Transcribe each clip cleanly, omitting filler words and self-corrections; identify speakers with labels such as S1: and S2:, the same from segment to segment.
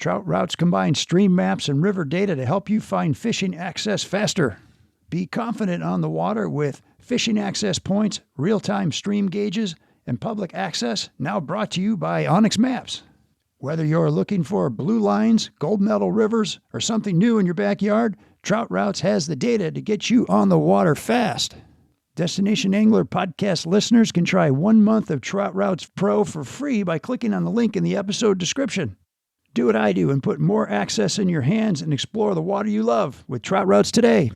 S1: Trout routes combine stream maps and river data to help you find fishing access faster. Be confident on the water with fishing access points, real-time stream gauges, and public access, now brought to you by Onyx Maps. Whether you're looking for blue lines, gold medal rivers, or something new in your backyard, Trout Routes has the data to get you on the water fast. Destination Angler podcast listeners can try 1 month of Trout Routes Pro for free by clicking on the link in the episode description. Do what I do and put more access in your hands and explore the water you love with Trout Routes today.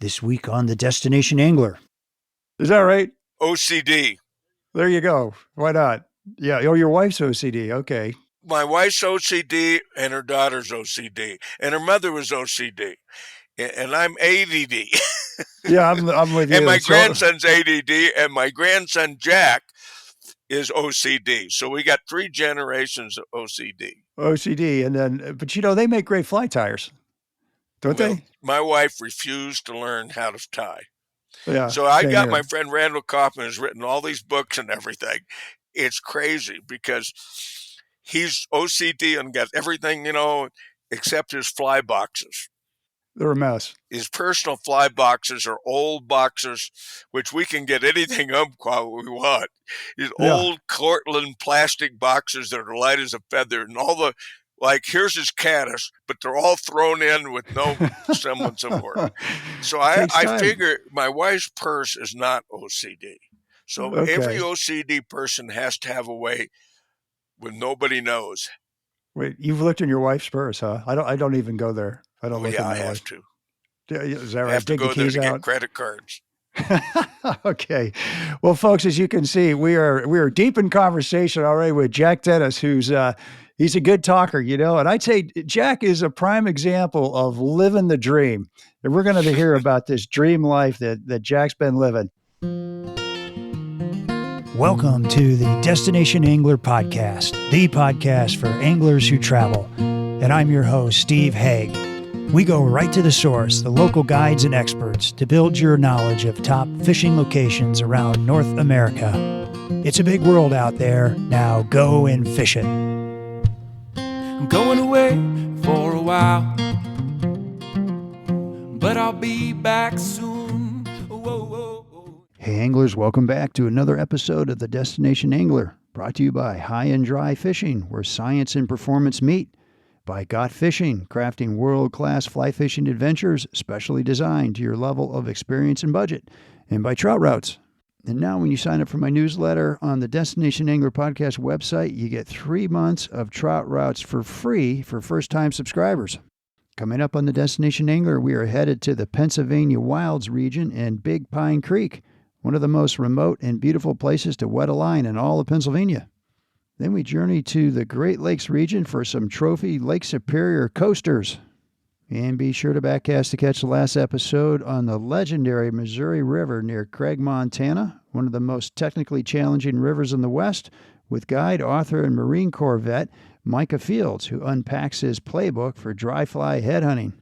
S1: This week on the Destination Angler. Is that right?
S2: OCD.
S1: There you go. Why not? Yeah. Oh, your wife's OCD. Okay.
S2: My wife's OCD and her daughter's OCD. And her mother was OCD. And I'm ADD.
S1: Yeah, I'm with you.
S2: And my grandson's ADD, and my grandson Jack is OCD. So we got 3 generations of OCD.
S1: OCD. And then, but they make great fly tires. Don't they?
S2: My wife refused to learn how to tie.
S1: Yeah.
S2: So I got my friend Randall Kaufman has written all these books and everything. It's crazy because he's OCD and got everything, except his fly boxes.
S1: They're a mess.
S2: His personal fly boxes are old boxes, which we can get anything while we want. These old Cortland plastic boxes that are light as a feather, and all the here's his caddis, but they're all thrown in with no semblance of work. So I figure my wife's purse is not OCD. So every OCD person has to have a way when nobody knows.
S1: Wait, you've looked in your wife's purse, huh? I don't even go there. I don't look in my
S2: have to.
S1: Is that right?
S2: I have to go there to get credit cards.
S1: Okay. Well, folks, as you can see, we are deep in conversation already with Jack Dennis, who's he's a good talker, and I'd say Jack is a prime example of living the dream. And we're going to hear about this dream life that Jack's been living. Welcome to the Destination Angler Podcast, the podcast for anglers who travel. And I'm your host, Steve Haigh. We go right to the source, the local guides and experts, to build your knowledge of top fishing locations around North America. It's a big world out there. Now go and fish it.
S3: I'm going away for a while, but I'll be back soon. Whoa, whoa, whoa.
S1: Hey anglers, welcome back to another episode of the Destination Angler, brought to you by High and Dry Fishing, where science and performance meet. By Got Fishing, crafting world-class fly fishing adventures specially designed to your level of experience and budget. And by Trout Routes. And now when you sign up for my newsletter on the Destination Angler Podcast website, you get 3 months of Trout Routes for free for first-time subscribers. Coming up on the Destination Angler, we are headed to the Pennsylvania Wilds region and Big Pine Creek, one of the most remote and beautiful places to wet a line in all of Pennsylvania. Then we journey to the Great Lakes region for some trophy Lake Superior coasters. And be sure to backcast to catch the last episode on the legendary Missouri River near Craig, Montana, one of the most technically challenging rivers in the West, with guide, author, and Marine Corps vet Micah Fields, who unpacks his playbook for dry fly head hunting.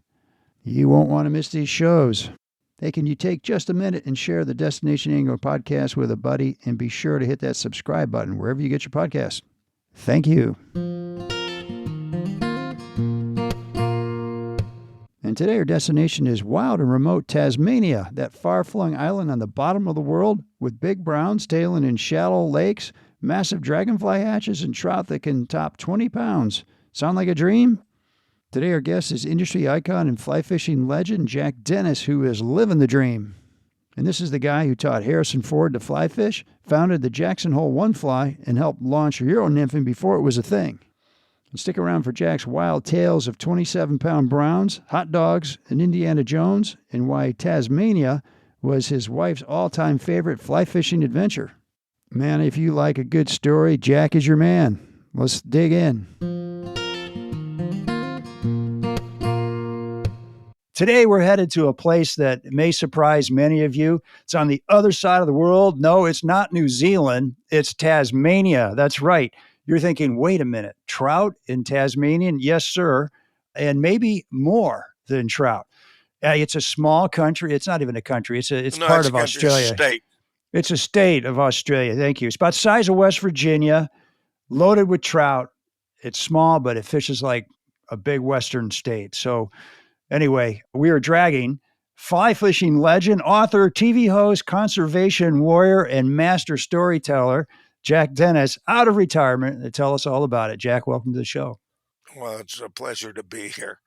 S1: You won't want to miss these shows. Hey, can you take just a minute and share the Destination Angler Podcast with a buddy, and be sure to hit that subscribe button wherever you get your podcasts. Thank you. And today our destination is wild and remote Tasmania, that far-flung island on the bottom of the world with big browns tailing in shallow lakes, massive dragonfly hatches, and trout that can top 20 pounds. Sound like a dream? Today our guest is industry icon and fly fishing legend Jack Dennis, who is living the dream. And this is the guy who taught Harrison Ford to fly fish, founded the Jackson Hole One Fly, and helped launch Euro nymphing before it was a thing. And stick around for Jack's wild tales of 27-pound browns, hot dogs, and Indiana Jones, and why Tasmania was his wife's all-time favorite fly fishing adventure. Man, if you like a good story, Jack is your man. Let's dig in. Today, we're headed to a place that may surprise many of you. It's on the other side of the world. No, it's not New Zealand. It's Tasmania. That's right. You're thinking, wait a minute, trout in Tasmania? Yes, sir. And maybe more than trout. It's a small country. It's not even a country. It's part of Australia.
S2: It's a state.
S1: It's a state of Australia. Thank you. It's about the size of West Virginia, loaded with trout. It's small, but it fishes like a big Western state. So, anyway, we are dragging fly fishing legend, author, TV host, conservation warrior, and master storyteller, Jack Dennis, out of retirement to tell us all about it. Jack, welcome to the show.
S2: Well, it's a pleasure to be here.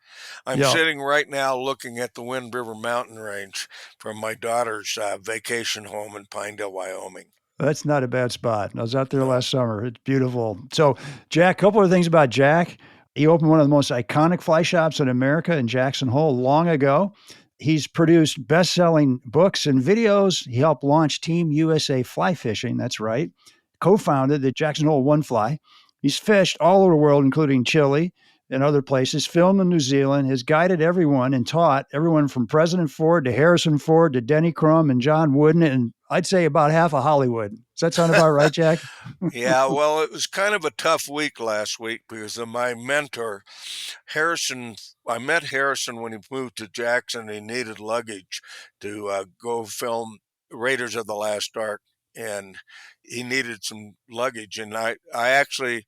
S2: I'm
S1: Yeah,
S2: sitting right now looking at the Wind River Mountain Range from my daughter's vacation home in Pinedale, Wyoming.
S1: that's not a bad spot. I was out there
S2: No.
S1: last summer. It's beautiful. So, Jack, a couple of things about Jack. He opened one of the most iconic fly shops in America in Jackson Hole long ago. He's produced best selling books and videos. He helped launch Team USA Fly Fishing. That's right. Co founded the Jackson Hole One Fly. He's fished all over the world, including Chile and other places, filmed in New Zealand, has guided everyone and taught everyone from President Ford to Harrison Ford to Denny Crum and John Wooden, and I'd say about half of Hollywood. Does that sound about right, Jack?
S2: Yeah, well, it was kind of a tough week last week because of my mentor, Harrison. I met Harrison when he moved to Jackson. He needed luggage to go film Raiders of the Last Ark, and he needed some luggage. And I actually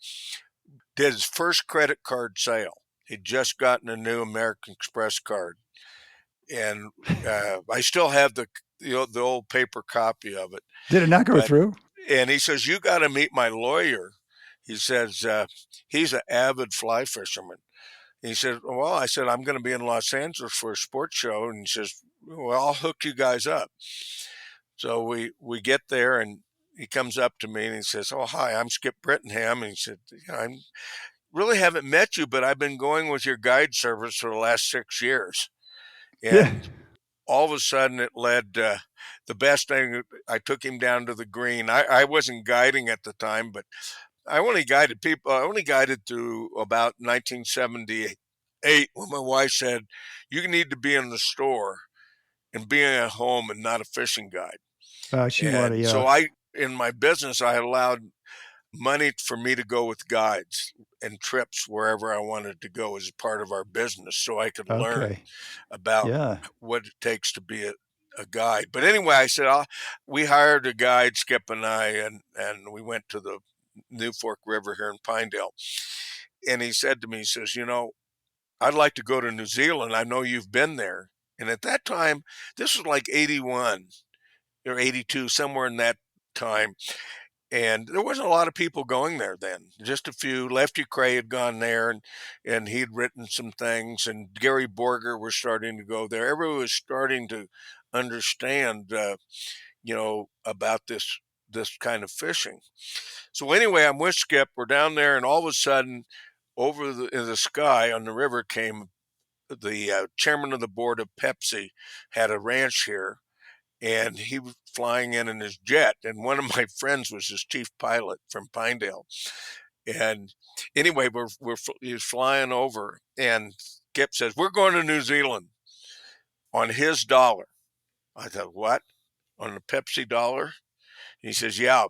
S2: did his first credit card sale. He'd just gotten a new American Express card, and I still have the old paper copy of it.
S1: Did it not go
S2: But
S1: through?
S2: and he says, "You got to meet my lawyer." He says he's an avid fly fisherman. He said, "Well," I said, "I'm going to be in Los Angeles for a sports show," and he says, "Well, I'll hook you guys up." So we get there, and he comes up to me and he says, "Oh, hi, I'm Skip Brittenham." And he said, "I really haven't met you, but I've been going with your guide service for the last 6 years."
S1: Yeah.
S2: And all of a sudden it led the best thing. I took him down to the green. I wasn't guiding at the time, but I only guided to about 1978 when my wife said, "You need to be in the store and being at home and not a fishing guide."
S1: She wanted,
S2: And so
S1: yeah.
S2: in my business, I allowed money for me to go with guides and trips wherever I wanted to go as part of our business so I could learn
S1: Okay.
S2: about
S1: Yeah.
S2: what it takes to be a guide. But anyway, I said, we hired a guide, Skip and I, and we went to the New Fork River here in Pinedale. And he said to me, he says, "I'd like to go to New Zealand. I know you've been there." And at that time, this was like 81 or 82, somewhere in that time. And there wasn't a lot of people going there then. Just a few. Lefty Kreh had gone there, and he'd written some things. And Gary Borger was starting to go there. Everyone was starting to understand, about this kind of fishing. So anyway, I'm with Skip. We're down there, and all of a sudden, over in the sky on the river came the chairman of the board of Pepsi. Had a ranch here, and he was flying in his jet, and one of my friends was his chief pilot from Pinedale. And anyway, he's flying over, and Kip says, "We're going to New Zealand on his dollar." I thought, "What? On the Pepsi dollar?" He says, "Yeah,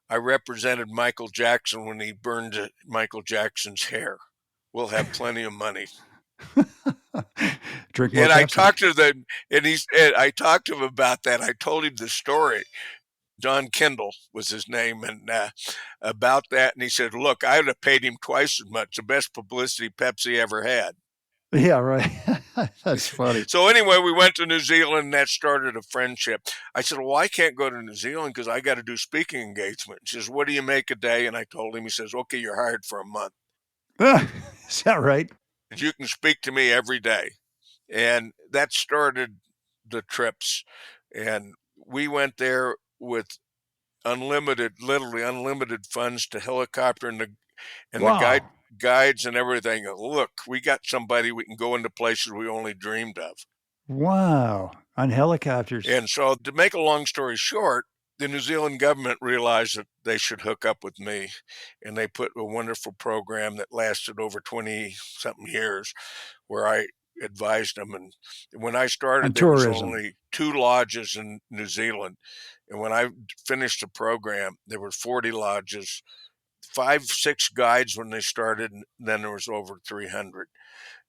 S2: I represented Michael Jackson when he burned Michael Jackson's hair. We'll have plenty of money."
S1: Drink more
S2: And I
S1: Pepsi.
S2: talked to them, and I talked to him about that. I told him the story. John Kendall was his name, and about that. And he said, "Look, I would have paid him twice as much. The best publicity Pepsi ever had."
S1: Yeah, right. That's funny.
S2: So anyway, we went to New Zealand, and that started a friendship. I said, "Well, I can't go to New Zealand because I got to do speaking engagement." He says, "What do you make a day?" And I told him. He says, "Okay, you're hired for a month.
S1: Is that right?
S2: You can speak to me every day." And that started the trips. And we went there with literally unlimited funds to helicopter and the
S1: Wow.
S2: guides and everything. Look, we got somebody we can go into places we only dreamed of.
S1: Wow. On helicopters.
S2: And so, to make a long story short, the New Zealand government realized that they should hook up with me, and they put a wonderful program that lasted over 20 something years where I advised them. And when I
S1: On
S2: started, there was
S1: tourism.
S2: only 2 lodges in New Zealand. And when I finished the program, there were 40 lodges, 5, 6 guides when they started, and then there was over 300.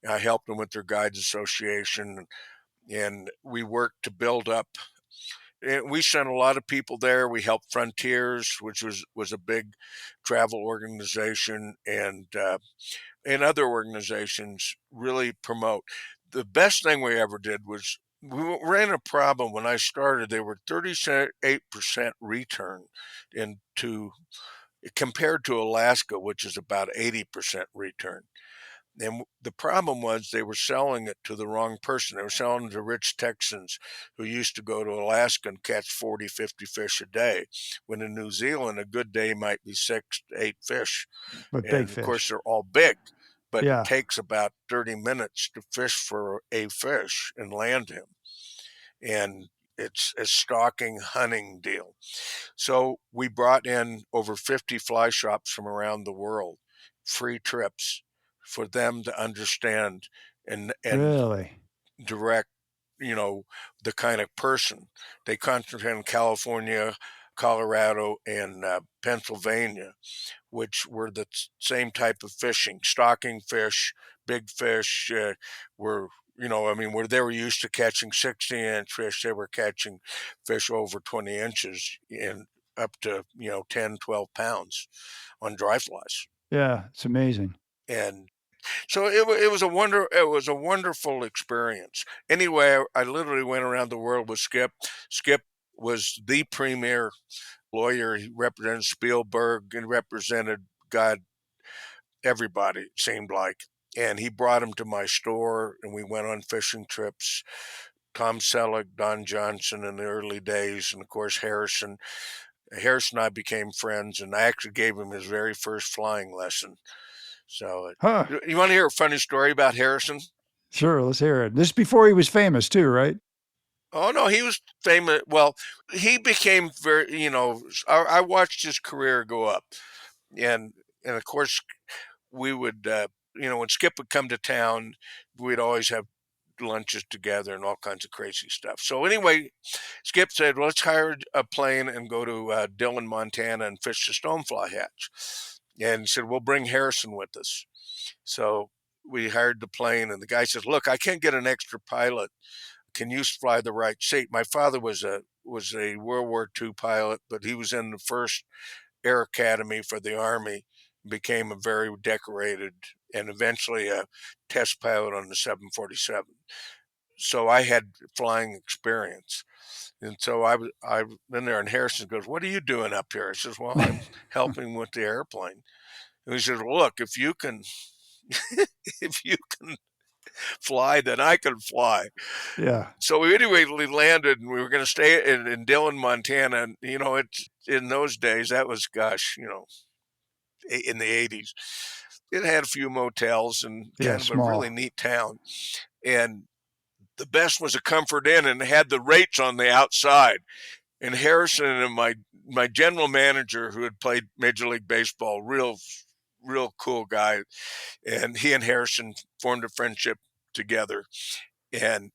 S2: I helped them with their guides association, and we worked to build up we sent a lot of people there. We helped Frontiers, which was a big travel organization, and other organizations really promote. The best thing we ever did was we ran a problem when I started. They were 38% return into compared to Alaska, which is about 80% return. And the problem was they were selling it to the wrong person. They were selling it to rich Texans who used to go to Alaska and catch 40, 50 fish a day. When in New Zealand, a good day might be 6 to 8 fish.
S1: But big
S2: And of course,
S1: fish.
S2: they're all big, but it
S1: Yeah.
S2: takes about 30 minutes to fish for a fish and land him. And it's a stalking hunting deal. So we brought in over 50 fly shops from around the world, free trips for them to understand and
S1: Really?
S2: direct, the kind of person. They concentrate in California, Colorado, and Pennsylvania, which were the same type of fishing, stocking fish, big fish. Were where they were used to catching 16-inch fish, they were catching fish over 20 inches and up to 10, 12 pounds on dry flies.
S1: Yeah, it's amazing.
S2: And so it was a wonderful experience. Anyway, I literally went around the world with Skip. Skip was the premier lawyer. He represented Spielberg and represented God, everybody, it seemed like. And he brought him to my store, and we went on fishing trips. Tom Selleck, Don Johnson in the early days, and of course Harrison. Harrison and I became friends, and I actually gave him his very first flying lesson. So,
S1: Huh.
S2: you want to hear a funny story about Harrison?
S1: Sure, let's hear it. This is before he was famous too, right?
S2: Oh no, he was famous. Well, he became very. I watched his career go up, and of course we would. When Skip would come to town, we'd always have lunches together and all kinds of crazy stuff. So anyway, Skip said, well, let's hire a plane and go to Dillon, Montana and fish the stonefly hatch. And he said, we'll bring Harrison with us. So we hired the plane, and the guy says, look, I can't get an extra pilot. Can you fly the right seat? My father was a World War II pilot, but he was in the first Air Academy for the Army, became a very decorated and eventually a test pilot on the 747. So I had flying experience. And so I've been there, and Harrison goes, what are you doing up here? I says, well, I'm helping with the airplane. And he says, well, look, if you can fly, then I can fly.
S1: Yeah.
S2: So anyway, we landed, and we were going to stay in Dillon, Montana. And, it's in those days, that was, gosh, in the 80s. It had a few motels and
S1: Yeah,
S2: kind of a
S1: small.
S2: really neat town. And the best was a Comfort Inn, and had the rates on the outside. And Harrison and my general manager, who had played Major League Baseball, real cool guy, and he and Harrison formed a friendship together. And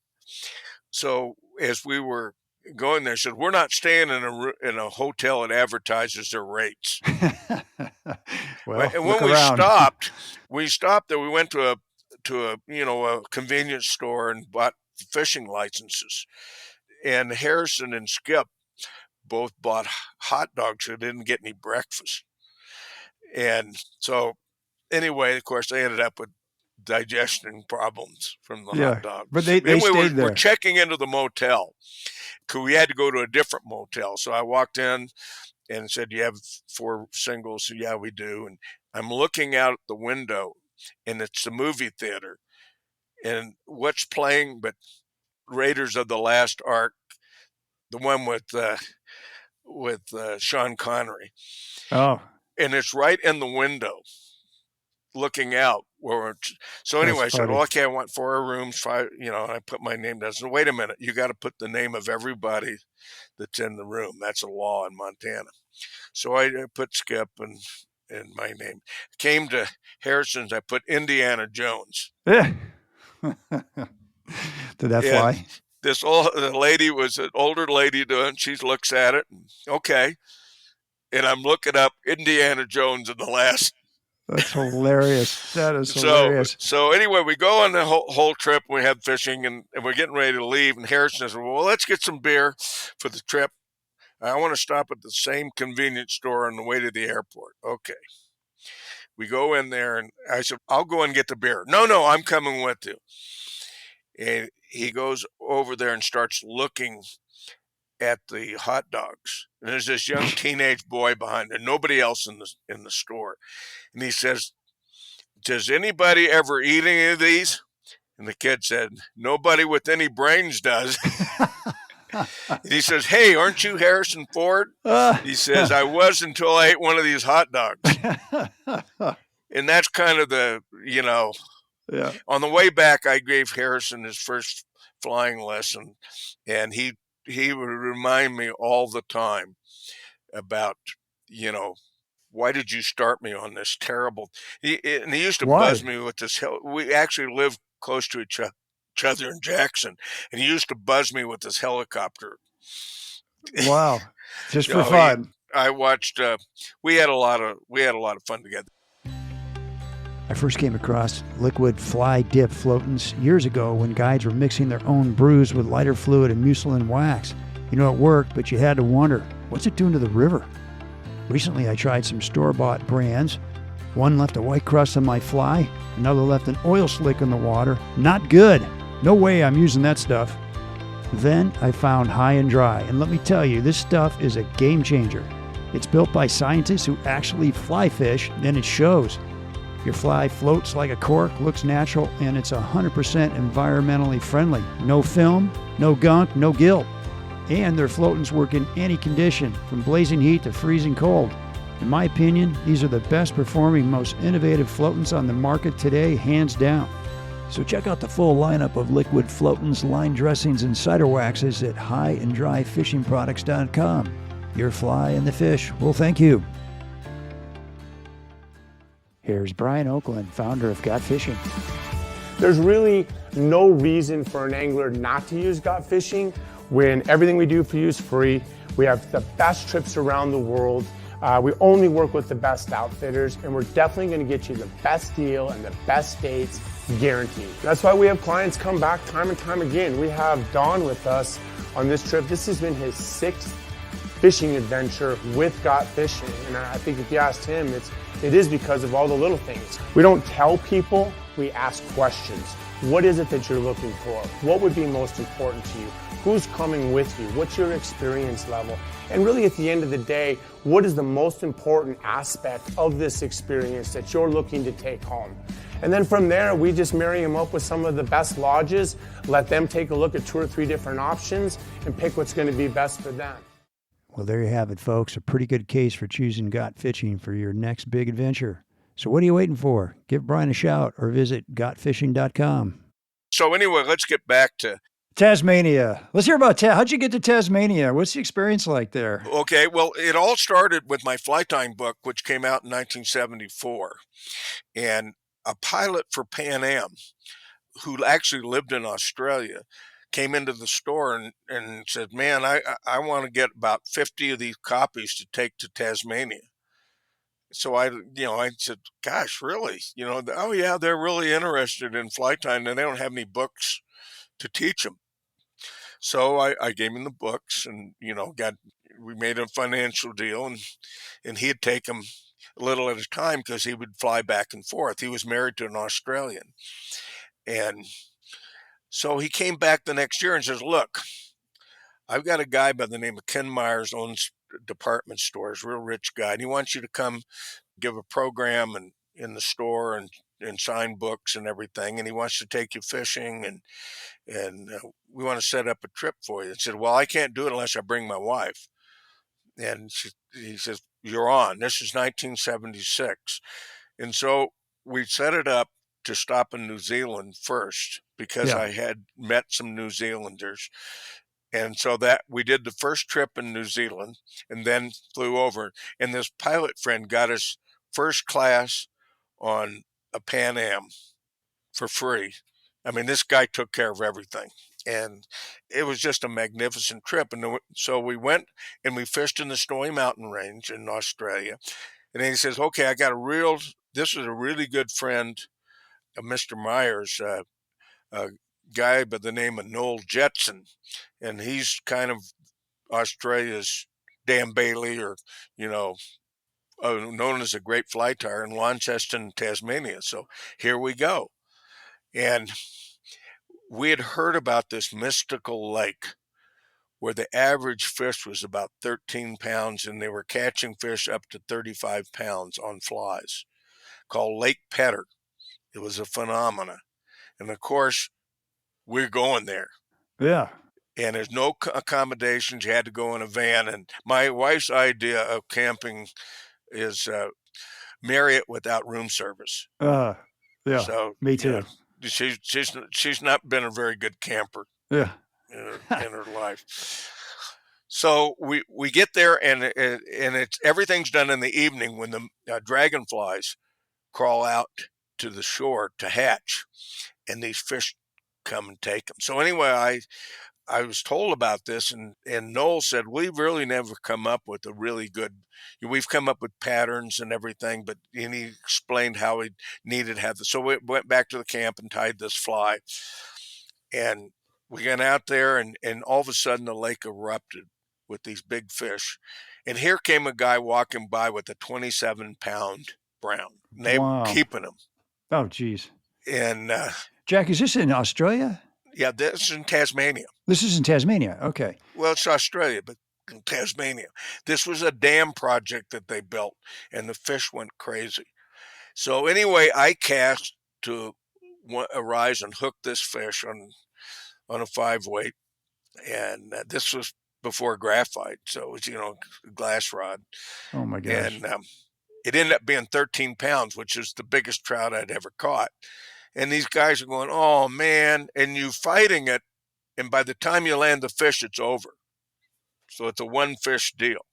S2: so as we were going there, said, we're not staying in a hotel that advertises their rates.
S1: Well,
S2: And
S1: look
S2: when
S1: around.
S2: we stopped there. We went to a convenience store and bought fishing licenses. And Harrison and Skip both bought hot dogs. They didn't get any breakfast. And so anyway, of course, they ended up with digestion problems from the hot
S1: Yeah,
S2: dog.
S1: but they
S2: Anyway,
S1: stayed
S2: we're
S1: there.
S2: checking into the motel because we had to go to a different motel. So I walked in and said, "Do you have 4 singles?" So, yeah, we do. And I'm looking out the window, and it's the movie theater. And what's playing but Raiders of the Lost Ark, the one with Sean Connery,
S1: Oh,
S2: and it's right in the window, looking out. So
S1: that's
S2: anyway, I said,
S1: funny.
S2: well, okay, I want 4 rooms, 5, and I put my name down. I said, wait a minute, you got to put the name of everybody that's in the room. That's a law in Montana. So I put Skip and my name. Came to Harrison's, I put Indiana Jones.
S1: Yeah. Did that
S2: And
S1: fly?
S2: the lady was an older lady doing, she looks at it, and, okay. And I'm looking up Indiana Jones in the last
S1: That's hilarious. That is
S2: So,
S1: hilarious.
S2: so anyway, we go on the whole trip. We had fishing, and we're getting ready to leave. And Harrison says, "Well, let's get some beer for the trip. I want to stop at the same convenience store on the way to the airport." Okay. We go in there, and I said, "I'll go and get the beer." No, I'm coming with you. And he goes over there and starts looking at the hot dogs. And there's this young teenage boy behind there, nobody else in the store. And he says, "Does anybody ever eat any of these?" And the kid said, "Nobody with any brains does." And he says, "Hey, aren't you Harrison Ford?" He says, "I was until I ate one of these hot dogs." And that's kind of
S1: yeah.
S2: on the way back, I gave Harrison his first flying lesson, and he would remind me all the time about, why did you start me on this terrible? And he used to
S1: Why?
S2: buzz me with this. We actually lived close to each other in Jackson, and he used to buzz me with this helicopter.
S1: Wow. Just for
S2: Oh,
S1: fun.
S2: I watched. We had a lot of fun together.
S1: I first came across liquid fly dip floatants years ago when guides were mixing their own brews with lighter fluid and mucilin wax. It worked, but you had to wonder, what's it doing to the river? Recently, I tried some store-bought brands. One left a white crust on my fly, another left an oil slick in the water. Not good. No way I'm using that stuff. Then I found High and Dry, and let me tell you, this stuff is a game changer. It's built by scientists who actually fly fish, and it shows. Your fly floats like a cork, looks natural, and it's 100% environmentally friendly. No film, no gunk, no gilt. And their floatants work in any condition, from blazing heat to freezing cold. In my opinion, these are the best performing, most innovative floatants on the market today, hands down. So check out the full lineup of liquid floatants, line dressings, and cider waxes at highanddryfishingproducts.com. Your fly and the fish will thank you. Here's Brian Oakland, founder of Got Fishing.
S4: There's really no reason for an angler not to use Got Fishing when everything we do for you is free. We have the best trips around the world. We only work with the best outfitters, and we're definitely going to get you the best deal and the best dates, guaranteed. That's why we have clients come back time and time again. We have Don with us on this trip. This has been his 6th fishing adventure with Got Fishing, and I think if you asked him, it is because of all the little things. We don't tell people, we ask questions. What is it that you're looking for? What would be most important to you? Who's coming with you? What's your experience level? And really at the end of the day, what is the most important aspect of this experience that you're looking to take home? And then from there, we just marry them up with some of the best lodges, let them take a look at 2 or 3 different options and pick what's going to be best for them.
S1: Well, there you have it, folks. A pretty good case for choosing Got Fishing for your next big adventure. So what are you waiting for? Give Brian a shout or visit gotfishing.com.
S2: So anyway, let's get back to
S1: Tasmania. Let's hear about how'd you get to Tasmania? What's the experience like there?
S2: Okay, well, it all started with my fly tying book, which came out in 1974. And a pilot for Pan Am, who actually lived in Australia, came into the store and said, "Man, I want to get about 50 of these copies to take to Tasmania." So I said, "Gosh, really? Oh yeah, they're really interested in fly tying, and they don't have any books to teach them." So I gave him the books, and we made a financial deal, and he'd take them a little at a time because he would fly back and forth. He was married to an Australian, and so he came back the next year and says, "Look, I've got a guy by the name of Ken Myers, owns department stores, real rich guy, and he wants you to come give a program and in the store and sign books and everything, and he wants to take you fishing, and we want to set up a trip for you." I said, "Well, I can't do it unless I bring my wife." And he says, "You're on." This is 1976. And so we set it up to stop in New Zealand first because
S1: Yeah.
S2: I had met some New Zealanders. And so that we did the first trip in New Zealand and then flew over. And this pilot friend got us first class on a Pan Am for free. I mean, this guy took care of everything. And it was just a magnificent trip. And so we went and we fished in the Snowy Mountain Range in Australia. And then he says, "Okay, I got a real this is a really good friend of Mr. Myers, a guy by the name of Noel Jetson, and he's kind of Australia's Dan Bailey, or you know, known as a great fly tyer in Launceston, Tasmania. So here we go. And we had heard about this mystical lake where the average fish was about 13 pounds and they were catching fish up to 35 pounds on flies, called Lake Petter. It was a phenomena. And of course, we're going there.
S1: Yeah.
S2: And there's no accommodations. You had to go in a van. And my wife's idea of camping is Marriott without room service.
S1: Yeah.
S2: So
S1: Me too.
S2: She's not been a very good camper
S1: Yeah.
S2: in her life. So we get there, and it's everything's done in the evening when the dragonflies crawl out to the shore to hatch, and these fish come and take them. So anyway, I was told about this, and Noel said, we've really never come up with a really good, we've come up with patterns and everything, but and he explained how he needed to have this. So we went back to the camp and tied this fly, and we got out there, and all of a sudden the lake erupted with these big fish. And here came a guy walking by with a 27-pound brown. And they were keeping him.
S1: Oh, geez.
S2: And
S1: Jack, is this in Australia?
S2: Yeah, this is in Tasmania.
S1: This is in Tasmania. Okay.
S2: Well, it's Australia, but in Tasmania. This was a dam project that they built, and the fish went crazy. So anyway, I cast to arise and hook this fish on a 5-weight, and this was before graphite, so it was, a glass rod.
S1: Oh my gosh.
S2: And it ended up being 13 pounds, which is the biggest trout I'd ever caught. And these guys are going, oh man, and you fighting it, and by the time you land the fish, it's over. So it's a one fish deal.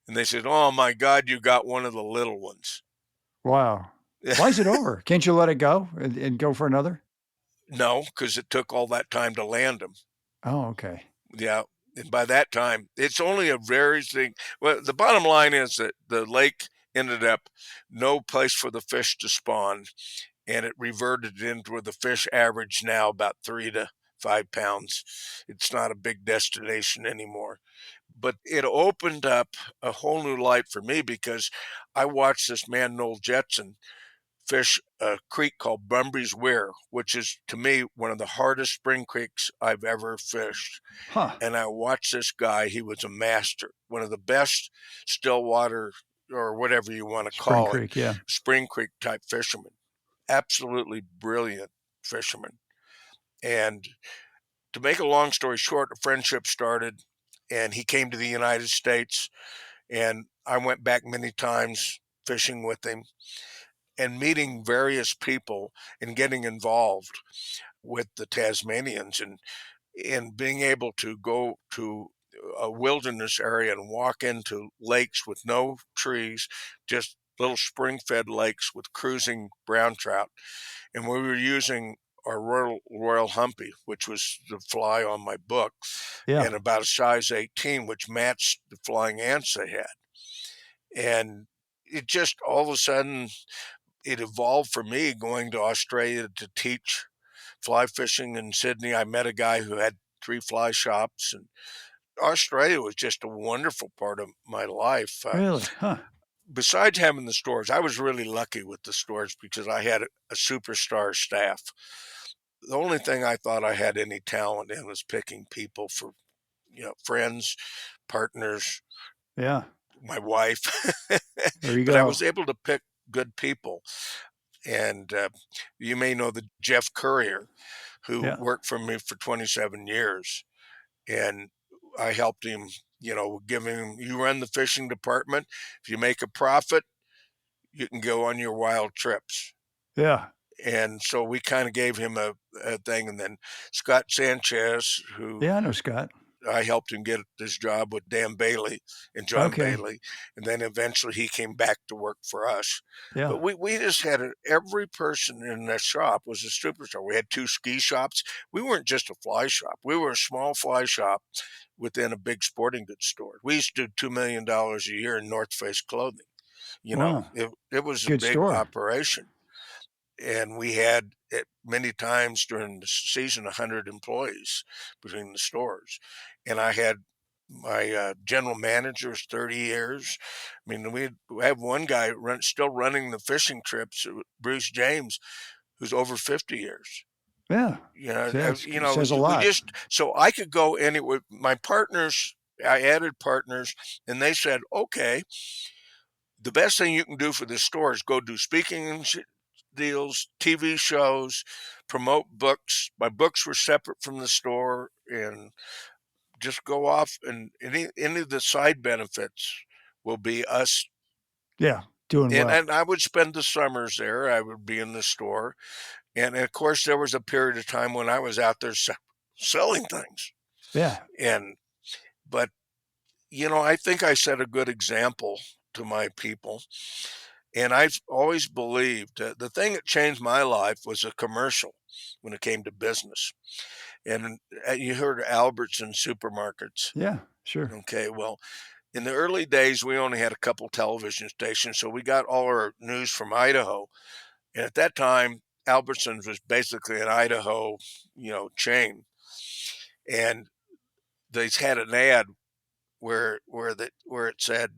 S2: And they said, oh my God, you got one of the little ones.
S1: Wow. Why is it over? Can't you let it go and go for another?
S2: No, because it took all that time to land them.
S1: Oh, okay.
S2: Yeah. And by that time, it's only a very thing. Well, the bottom line is that the lake ended up no place for the fish to spawn, and it reverted into where the fish average now about 3 to 5 pounds. It's not a big destination anymore. But it opened up a whole new light for me, because I watched this man, Noel Jetson, fish a creek called Bunbury's Weir, which is, to me, one of the hardest spring creeks I've ever fished.
S1: Huh.
S2: And I watched this guy. He was a master, one of the best stillwater, or whatever you want to call
S1: Spring Creek,
S2: it,
S1: yeah.
S2: spring creek type fisherman. Absolutely brilliant fisherman. And to make a long story short, a friendship started, and he came to the United States, and I went back many times fishing with him and meeting various people and getting involved with the Tasmanians, and being able to go to a wilderness area and walk into lakes with no trees, just little spring-fed lakes with cruising brown trout. And we were using our Royal Humpy, which was the fly on my book, and about a size 18, which matched the flying ants they had. And it just, all of a sudden, it evolved for me going to Australia to teach fly fishing in Sydney. I met a guy who had 3 fly shops, and Australia was just a wonderful part of my life.
S1: Really? Huh.
S2: Besides having the stores, I was really lucky with the stores because I had a superstar staff. The only thing I thought I had any talent in was picking people for, friends, partners,
S1: Yeah.
S2: my wife.
S1: There you
S2: But
S1: go.
S2: I was able to pick good people. And you may know the Jeff Courier, who worked for me for 27 years. And I helped him, giving him, you run the fishing department. If you make a profit, you can go on your wild trips.
S1: Yeah.
S2: And so we kind of gave him a thing. And then Scott Sanchez, who
S1: I know Scott.
S2: I helped him get this job with Dan Bailey and John Bailey. And then eventually he came back to work for us.
S1: Yeah.
S2: But we just had every person in the shop was a superstar. We had 2 ski shops. We weren't just a fly shop. We were a small fly shop within a big sporting goods store. We used to do $2 million a year in North Face clothing.
S1: Wow.
S2: It was a
S1: Good
S2: big
S1: store.
S2: operation. And we had many times during the season 100 employees between the stores. And I had my general manager was 30 years. I mean, we have one guy still running the fishing trips, Bruce James, who's over 50 years.
S1: Yeah. It says a
S2: We
S1: lot.
S2: just, so I could go anywhere. My partners, I added partners, and they said, okay, the best thing you can do for this store is go do speaking deals, TV shows, promote books. My books were separate from the store, and just go off, and any of the side benefits will be us.
S1: Yeah. Doing well.
S2: And I would spend the summers there. I would be in the store. And of course, there was a period of time when I was out there selling things.
S1: Yeah.
S2: But, I think I set a good example to my people. And I've always believed the thing that changed my life was a commercial when it came to business. And you heard of Albertson supermarkets.
S1: Yeah. Sure.
S2: Okay, well, in the early days, we only had a couple television stations, so we got all our news from Idaho. And at that time, Albertsons was basically an Idaho, chain. And they had an ad where it said,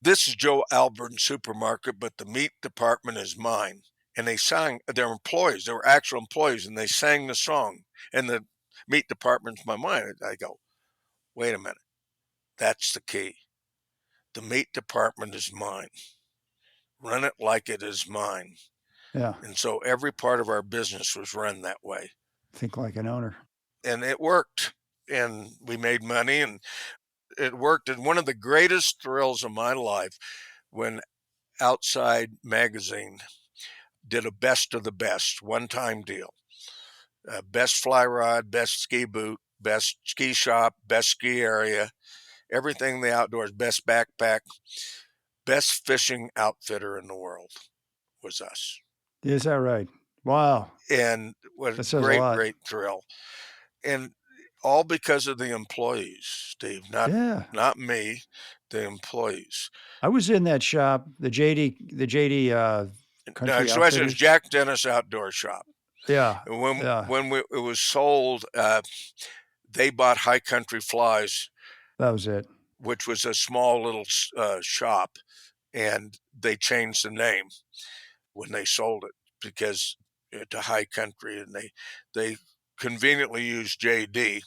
S2: "This is Joe Albertson Supermarket, but the meat department is mine." And they sang, their employees, they were actual employees, and they sang the song. And the meat department's my mind. I go, wait a minute, that's the key. The meat department is mine. Run it like it is mine.
S1: Yeah.
S2: And so every part of our business was run that way.
S1: Think like an owner.
S2: And it worked. And we made money, and it worked. And one of the greatest thrills of my life when Outside Magazine did a best of the best one-time deal. Best fly rod, best ski boot, best ski shop, best ski area, everything in the outdoors, best backpack, best fishing outfitter in the world was us.
S1: Is that right? Wow.
S2: And what
S1: That
S2: a
S1: says a lot.
S2: great thrill. And all because of the employees, Steve, not me, the employees.
S1: I was in that shop, the JD Country
S2: So it was
S1: Outfitters.
S2: Jack Dennis Outdoor Shop.
S1: Yeah.
S2: And when it was sold, they bought High Country Flies.
S1: That was it.
S2: Which was a small little shop, and they changed the name when they sold it because to High Country, and they conveniently used JD,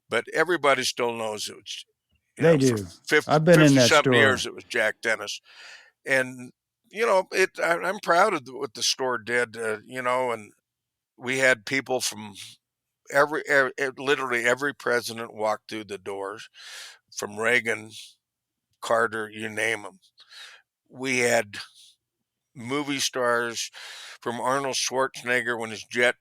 S2: but everybody still knows it was.
S1: They do. I've been
S2: 50
S1: in that
S2: something
S1: store.
S2: years it was Jack Dennis, and I'm proud of what the store did. And we had people from literally every president walked through the doors, from Reagan, Carter, you name them. We had movie stars, from Arnold Schwarzenegger when his jet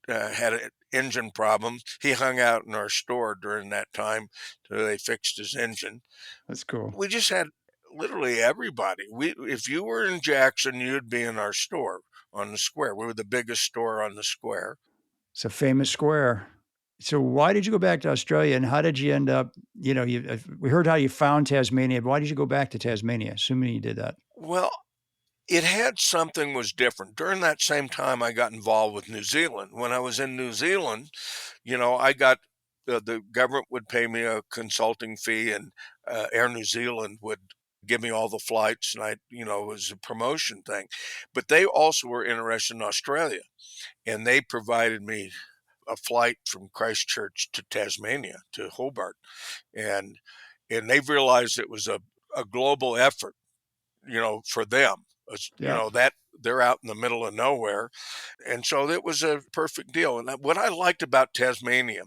S2: had an engine problem. He hung out in our store during that time till they fixed his engine.
S1: That's cool.
S2: We just had literally everybody. If you were in Jackson, you'd be in our store on the square. We were the biggest store on the square.
S1: It's a famous square. So why did you go back to Australia, and how did you end up, we heard how you found Tasmania, but why did you go back to Tasmania, assuming you did that?
S2: Well, it had something was different. During that same time, I got involved with New Zealand. When I was in New Zealand, I got, the government would pay me a consulting fee, and Air New Zealand would give me all the flights, and it was a promotion thing. But they also were interested in Australia, and they provided me a flight from Christchurch to Tasmania, to Hobart. And they realized it was a global effort, for them. That they're out in the middle of nowhere. And so it was a perfect deal. And what I liked about Tasmania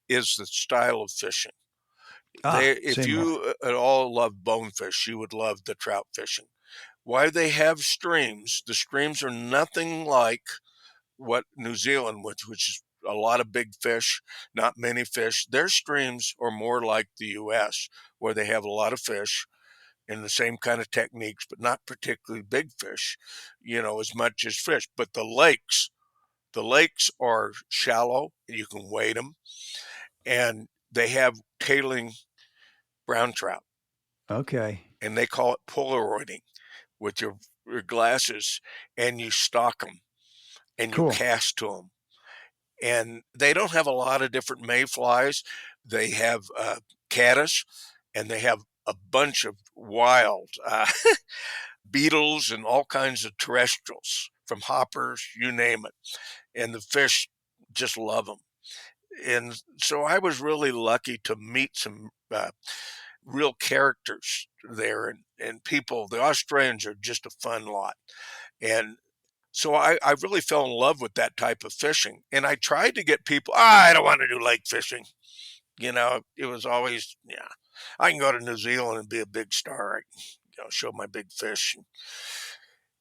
S2: is the style of fishing. If you at all love bonefish, you would love the trout fishing. Why they have streams, the streams are nothing like what New Zealand, which is a lot of big fish, not many fish. Their streams are more like the U.S., where they have a lot of fish and the same kind of techniques, but not particularly big fish, as much as fish. But the lakes are shallow. You can wade them, and they have tailing brown trout.
S1: Okay.
S2: and they call it Polaroiding with your glasses, and you stalk them and you
S1: Cool.
S2: cast to them. And they don't have a lot of different mayflies. They have caddis, and they have a bunch of wild beetles and all kinds of terrestrials, from hoppers, you name it. And the fish just love them. And so I was really lucky to meet some real characters there, and people. The Australians are just a fun lot. And so I really fell in love with that type of fishing. And I tried to get people, I don't want to do lake fishing. It was always, yeah, I can go to New Zealand and be a big star. I can, show my big fish.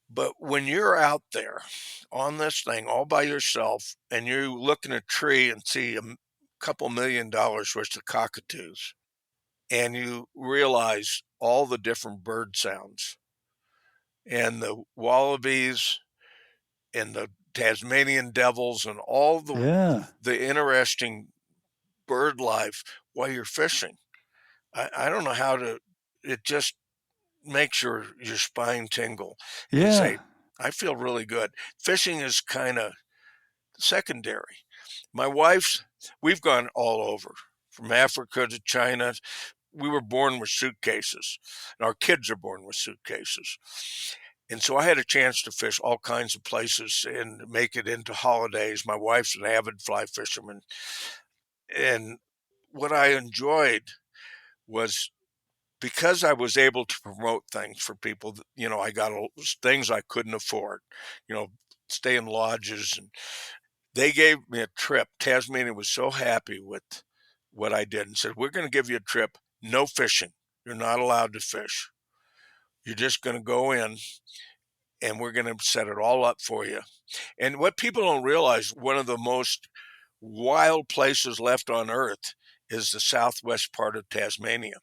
S2: But when you're out there on this thing all by yourself and you look in a tree and see couple $1 million worth of cockatoos, and you realize all the different bird sounds and the wallabies and the Tasmanian devils and all
S1: Yeah.
S2: the interesting bird life while you're fishing. I don't know how to, it just makes your spine tingle. You
S1: Yeah.
S2: say, I feel really good. Fishing is kind of secondary. My wife's, we've gone all over, from Africa to China. We were born with suitcases, and our kids are born with suitcases. And so I had a chance to fish all kinds of places and make it into holidays. My wife's an avid fly fisherman. And what I enjoyed was, because I was able to promote things for people, I got things I couldn't afford, stay in lodges, and they gave me a trip. Tasmania was so happy with what I did and said, we're going to give you a trip, no fishing. You're not allowed to fish. You're just going to go in, and we're going to set it all up for you. And what people don't realize, one of the most wild places left on earth is the southwest part of Tasmania.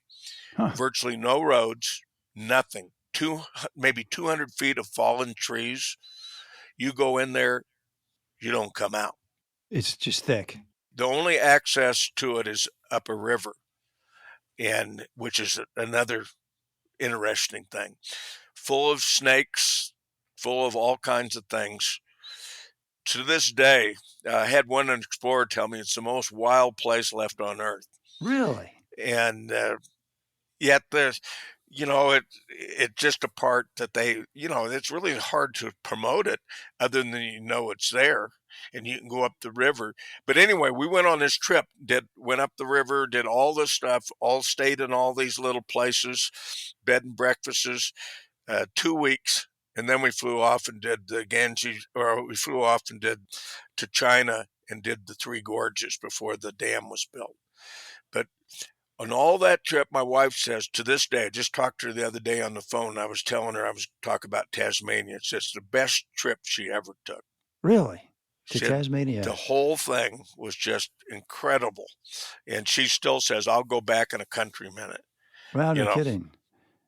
S1: Huh.
S2: Virtually no roads, nothing. Maybe 200 feet of fallen trees. You go in there, you don't come out.
S1: It's just thick.
S2: The only access to it is up a river, and which is another interesting thing. Full of snakes, full of all kinds of things. To this day, I had one explorer tell me it's the most wild place left on earth.
S1: Really?
S2: And yet there's, it's just a part that they, it's really hard to promote it other than it's there and you can go up the river. But anyway, we went on this trip, went up the river, did all this stuff, all stayed in all these little places, bed and breakfasts, 2 weeks. And then we flew off and did the Ganges, or we flew off and did to China and did the Three Gorges before the dam was built. But on all that trip, my wife says to this day, I just talked to her the other day on the phone. I was telling her I was talking about Tasmania. It's just the best trip she ever took.
S1: Really? To
S2: She said
S1: Tasmania?
S2: the whole thing was just incredible. And she still says, I'll go back in a country minute.
S1: Wow, no kidding.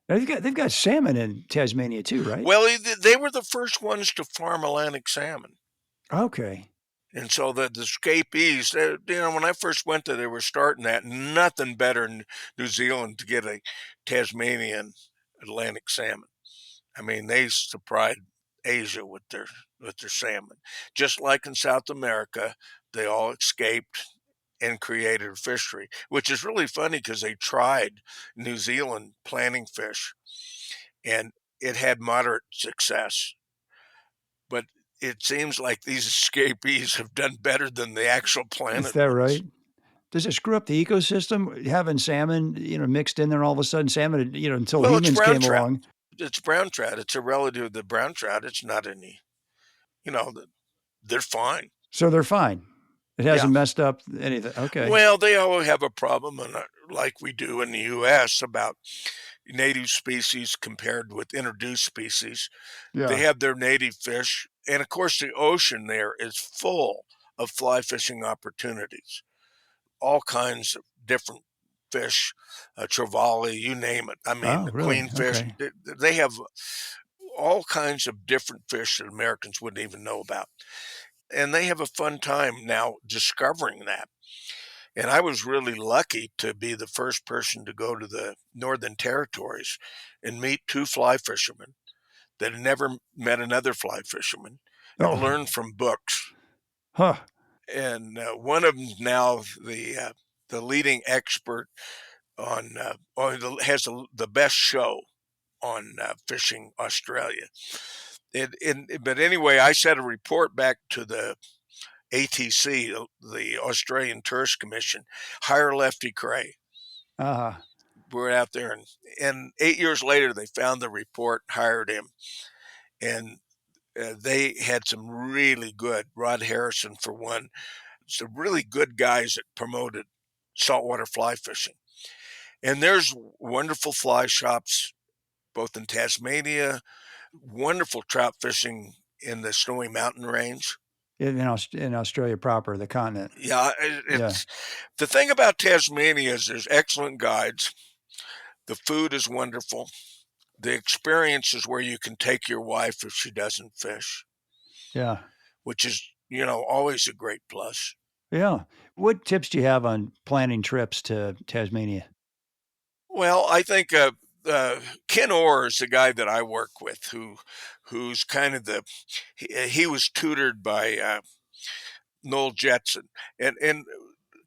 S1: Now, they've got salmon in Tasmania too, right?
S2: Well, they were the first ones to farm Atlantic salmon.
S1: Okay.
S2: And so the escapees, when I first went there, they were starting that. Nothing better in New Zealand to get a Tasmanian Atlantic salmon. I mean, they supplied Asia with their salmon. Just like in South America, they all escaped and created a fishery, which is really funny because they tried New Zealand planting fish, and it had moderate success. But it seems like these escapees have done better than the actual planet
S1: Is that
S2: ones.
S1: right? Does it screw up the ecosystem having salmon, mixed in there, all of a sudden salmon, until
S2: Well, it's
S1: humans
S2: brown
S1: came
S2: trout.
S1: along?
S2: It's brown trout. It's a relative of the brown trout. It's not any, they're fine.
S1: So they're fine. It hasn't messed up anything. Okay.
S2: Well, they always have a problem, like we do in the U.S., about native species compared with introduced species.
S1: Yeah.
S2: They have their native fish. And of course, the ocean there is full of fly fishing opportunities. All kinds of different fish, trevally, you name it. I mean, the
S1: really?
S2: queenfish,
S1: Okay.
S2: they have all kinds of different fish that Americans wouldn't even know about. And they have a fun time now discovering that. And I was really lucky to be the first person to go to the Northern Territories and meet two fly fishermen that had never met another fly fisherman and
S1: Oh,
S2: learn from books.
S1: huh.
S2: And one of them's now the leading expert on, has the best show on fishing Australia. But anyway, I sent a report back to the ATC, the Australian Tourist Commission, hire Lefty Cray.
S1: Uh-huh.
S2: We're out there, and 8 years later, they found the report, hired him, and they had some really good, Rod Harrison for one, some really good guys that promoted saltwater fly fishing. And there's wonderful fly shops both in Tasmania, wonderful trout fishing in the Snowy Mountain Range.
S1: In Australia proper, the continent.
S2: Yeah,
S1: Yeah.
S2: it's the thing about Tasmania is there's excellent guides. The food is wonderful. The experience is where you can take your wife if she doesn't fish,
S1: Yeah.
S2: which is, always a great plus.
S1: Yeah. What tips do you have on planning trips to Tasmania?
S2: Well, I think Ken Orr is the guy that I work with, who's kind of he was tutored by Noel Jetson, and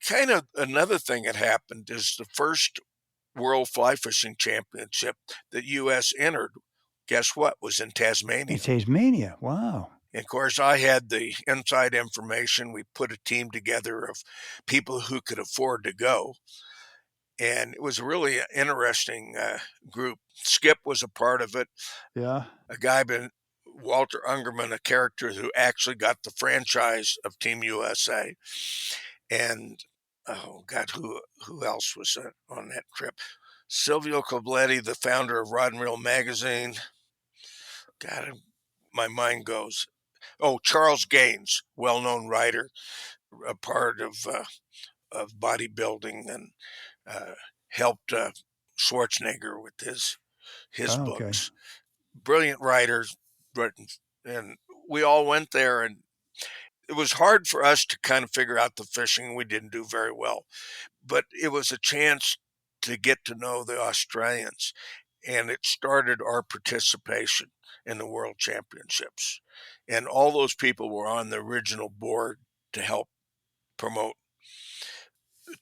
S2: kind of another thing that happened is the first World Fly Fishing Championship that U.S. entered. Guess what? Was in Tasmania.
S1: In Tasmania. Wow.
S2: And of course, I had the inside information. We put a team together of people who could afford to go. And it was a really interesting group. Skip was a part of it.
S1: Yeah.
S2: A guy been Walter Ungerman, a character who actually got the franchise of Team USA. And oh God, who else was on that trip? Silvio Cobletti, the founder of Rod and Reel magazine. God, my mind goes. Oh, Charles Gaines, well-known writer, a part of bodybuilding, and helped Schwarzenegger with his
S1: Oh, okay.
S2: books. Brilliant writers, and we all went there, and it was hard for us to kind of figure out the fishing. We didn't do very well, but it was a chance to get to know the Australians, and it started our participation in the World Championships. And all those people were on the original board to help promote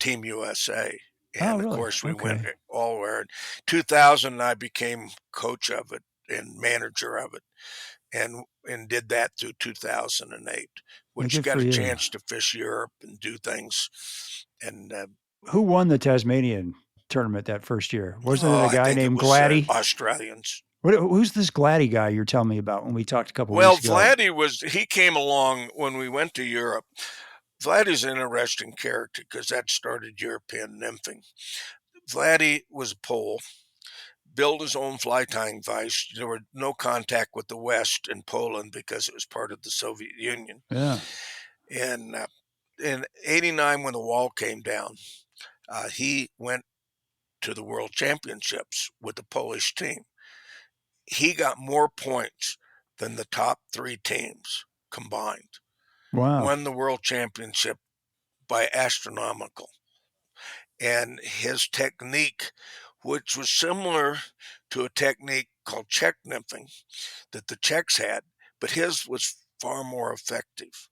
S2: Team USA.
S1: Oh,
S2: And of
S1: really?
S2: course, we went
S1: Okay.
S2: all where. In 2000, I became coach of it and manager of it, and did that through 2008,
S1: Well,
S2: which
S1: good
S2: got
S1: for
S2: a
S1: you.
S2: chance to fish Europe and do things. And
S1: Who won the Tasmanian tournament that first year? Wasn't it a
S2: I
S1: guy
S2: think it
S1: named
S2: was
S1: Gladdy?
S2: Australians.
S1: Who's this Gladdy guy you're telling me about when we talked a couple
S2: Well,
S1: weeks ago?
S2: he came along when we went to Europe. Vladdy's an interesting character because that started European nymphing. Vladdy was a Pole, built his own fly tying vise. There were no contact with the West in Poland because it was part of the Soviet Union.
S1: Yeah.
S2: And in '89, when the wall came down, he went to the World Championships with the Polish team. He got more points than the top three teams combined.
S1: Wow.
S2: Won the World Championship by astronomical. And his technique, which was similar to a technique called Czech nymphing that the Czechs had, but his was far more effective,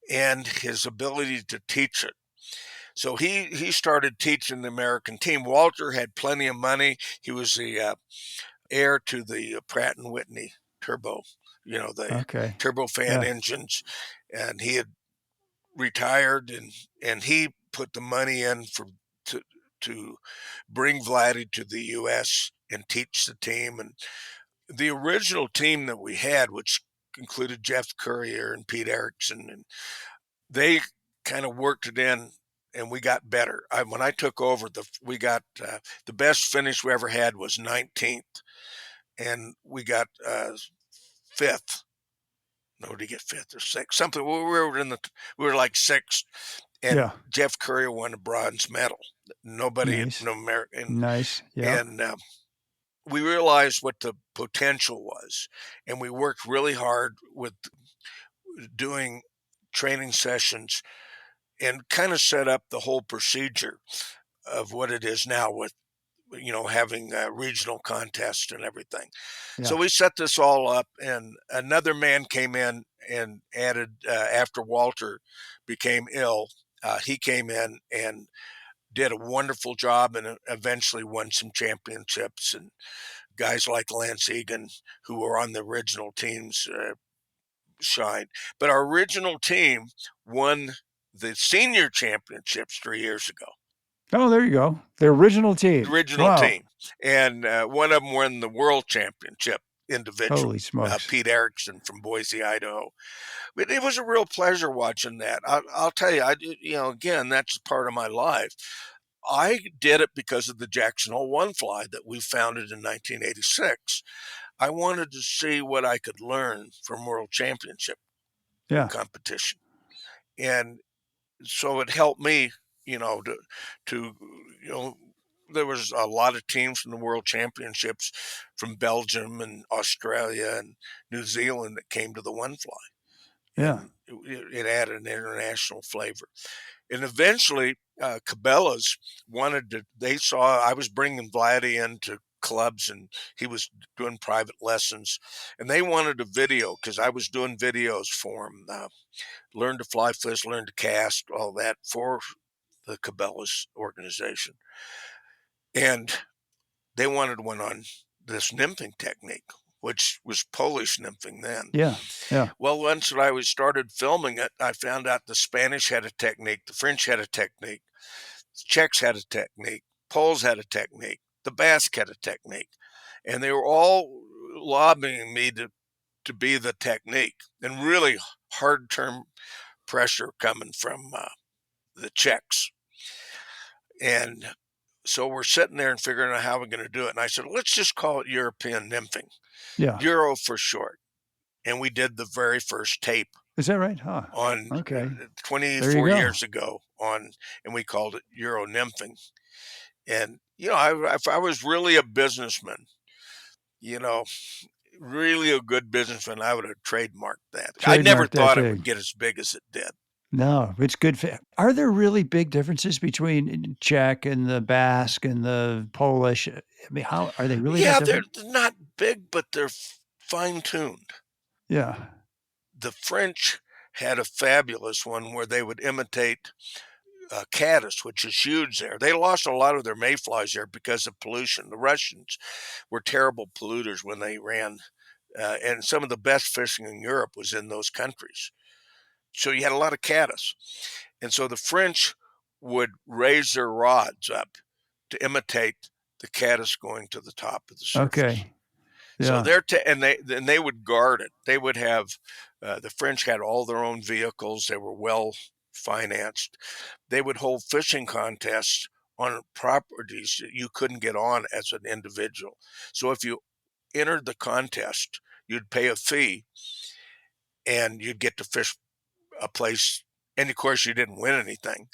S2: and his ability to teach it. So he started teaching the American team. Walter had plenty of money. He was the heir to the Pratt and Whitney turbo, the
S1: Okay.
S2: turbofan
S1: Yeah.
S2: engines, and he had retired, and he put the money in to bring Vladdy to the U.S. and teach the team. And the original team that we had, which included Jeff Courier and Pete Erickson, and they kind of worked it in, and we got better. When I took over, we got the best finish we ever had was 19th, and we got fifth. No, did he get fifth or sixth? Something. We were like sixth, and
S1: Yeah.
S2: Jeff Courier won a bronze medal. Nobody in
S1: Nice.
S2: American,
S1: Nice. Yeah.
S2: and we realized what the potential was, and we worked really hard with doing training sessions and kind of set up the whole procedure of what it is now with having regional contests and everything.
S1: Yeah.
S2: So we set this all up, and another man came in and added after Walter became ill. He came in and did a wonderful job and eventually won some championships. And guys like Lance Egan, who were on the original teams, shined. But our original team won the senior championships 3 years ago.
S1: Oh, there you go. The original team.
S2: Original
S1: Wow.
S2: team. And one of them won the world championship individual.
S1: Holy smokes.
S2: Pete Erickson from Boise, Idaho. But it was a real pleasure watching that. I'll tell you, again, that's part of my life. I did it because of the Jackson Hole One Fly that we founded in 1986. I wanted to see what I could learn from world championship competition. And so it helped me, there was a lot of teams from the world championships from Belgium and Australia and New Zealand that came to the One Fly.
S1: Yeah.
S2: And it added an international flavor. And eventually, Cabela's they saw I was bringing Vladdy into clubs and he was doing private lessons, and they wanted a video because I was doing videos for him. Learn to fly fish, learn to cast, all that for the Cabela's organization. And they wanted one on this nymphing technique, which was Polish nymphing then.
S1: Yeah.
S2: Well, once I started filming it, I found out the Spanish had a technique, the French had a technique, the Czechs had a technique, Poles had a technique, the Basque had a technique, and they were all lobbying me to be the technique, and really hard term pressure coming from the Czechs. And so we're sitting there and figuring out how we're going to do it. And I said, let's just call it European nymphing.
S1: Yeah.
S2: Euro for short. And we did the very first tape.
S1: Is that right? Huh.
S2: On 24 years ago and we called it Euro nymphing. And, if I was really a businessman, really a good businessman, I would have trademarked that. I never thought it would get as big as it did.
S1: No, it's good. Are there really big differences between Czech and the Basque and the Polish? I mean, how are they really?
S2: Yeah, they're not big, but they're fine-tuned.
S1: Yeah.
S2: The French had a fabulous one where they would imitate caddis, which is huge there. They lost a lot of their mayflies there because of pollution. The Russians were terrible polluters when they ran, and some of the best fishing in Europe was in those countries. So you had a lot of caddis. And so the French would raise their rods up to imitate the caddis going to the top of the surface.
S1: Okay.
S2: Yeah. So they would guard it. They would have the French had all their own vehicles. They were well financed. They would hold fishing contests on properties that you couldn't get on as an individual. So if you entered the contest, you'd pay a fee and you'd get to fish a place, and of course you didn't win anything,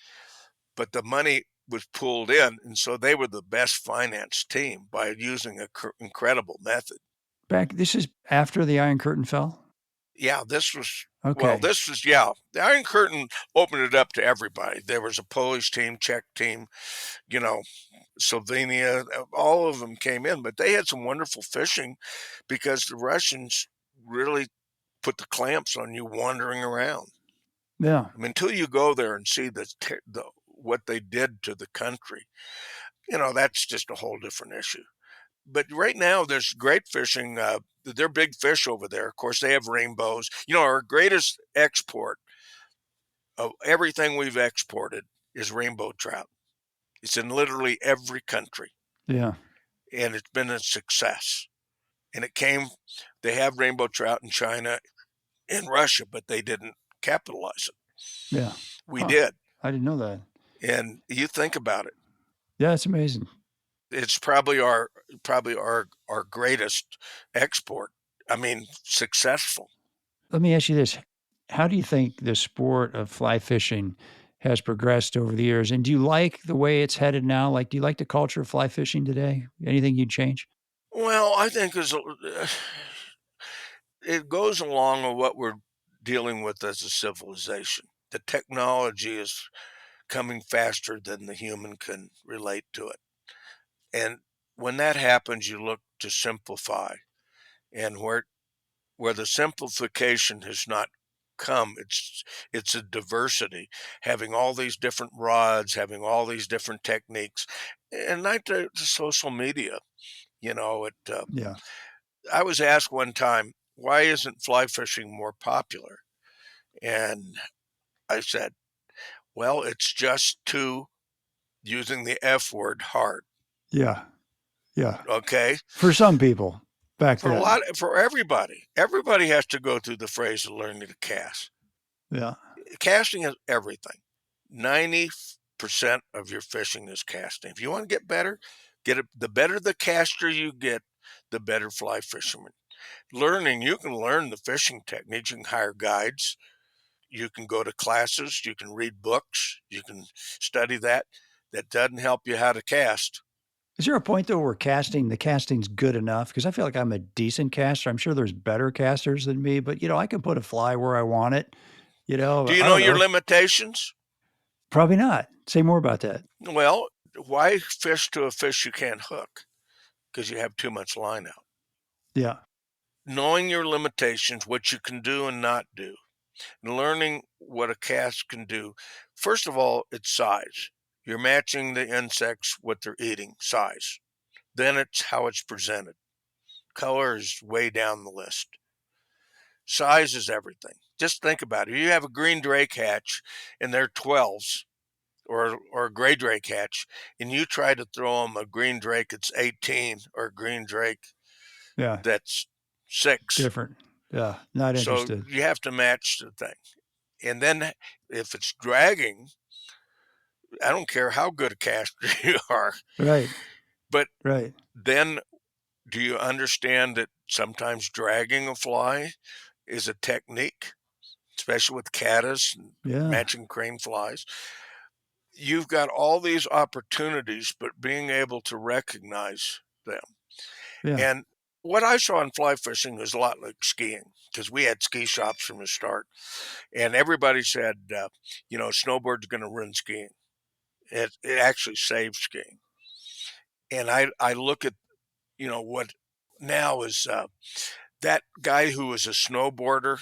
S2: but the money was pooled in, and so they were the best financed team by using an incredible method.
S1: This is after the Iron Curtain fell?
S2: Yeah, this was
S1: okay.
S2: The Iron Curtain opened it up to everybody. There was a Polish team, Czech team, Slovenia, all of them came in, but they had some wonderful fishing because the Russians really put the clamps on you wandering around.
S1: Yeah.
S2: I mean, until you go there and see what they did to the country, that's just a whole different issue. But right now, there's great fishing. They're big fish over there. Of course, they have rainbows. Our greatest export of everything we've exported is rainbow trout. It's in literally every country.
S1: Yeah.
S2: And it's been a success. And they have rainbow trout in China and Russia, but they didn't capitalize it.
S1: Yeah.
S2: We did.
S1: I didn't know that.
S2: And you think about it.
S1: Yeah, it's amazing.
S2: It's probably our greatest export. I mean, successful.
S1: Let me ask you this. How do you think the sport of fly fishing has progressed over the years? And do you like the way it's headed now? Do you like the culture of fly fishing today? Anything you'd change?
S2: Well, I think it goes along with what we're dealing with as a civilization. The technology is coming faster than the human can relate to it. And when that happens, you look to simplify. And where the simplification has not come, it's a diversity, having all these different rods, having all these different techniques, and not the social media.
S1: Yeah.
S2: I was asked one time, why isn't fly fishing more popular? And I said, well, it's just too, using the F word, hard.
S1: Yeah. Yeah.
S2: Okay.
S1: For some people back then.
S2: For everybody has to go through the phase of learning to cast.
S1: Yeah.
S2: Casting is everything. 90% of your fishing is casting. If you want to get better, the better the caster you get, the better fly fisherman. You can learn the fishing techniques. You can hire guides. You can go to classes. You can read books. You can study that. That doesn't help you how to cast.
S1: Is there a point though where the casting's good enough? Because I feel like I'm a decent caster. I'm sure there's better casters than me, but I can put a fly where I want it.
S2: Do you
S1: I
S2: know
S1: don't
S2: your limitations?
S1: Probably not. Say more about that.
S2: Well, why fish to a fish you can't hook? Because you have too much line out.
S1: Yeah.
S2: Knowing your limitations, what you can do and not do, and learning what a cast can do. First of all, it's size. You're matching the insects, what they're eating, size. Then it's how it's presented. Color is way down the list. Size is everything. Just think about it. You have a green drake hatch and they're 12s, or a gray drake hatch, and you try to throw them a green drake that's 18 or a green drake that's 6.
S1: Different. Yeah. Not interested.
S2: So you have to match the thing. And then if it's dragging, I don't care how good a caster you are.
S1: Right.
S2: But
S1: right.
S2: Then do you understand that sometimes dragging a fly is a technique, especially with caddis and matching crane flies? You've got all these opportunities, but being able to recognize them.
S1: Yeah.
S2: And what I saw in fly fishing was a lot like skiing, because we had ski shops from the start. And everybody said, snowboard's going to ruin skiing. It actually saves skiing. And I look at, what now is that guy who was a snowboarder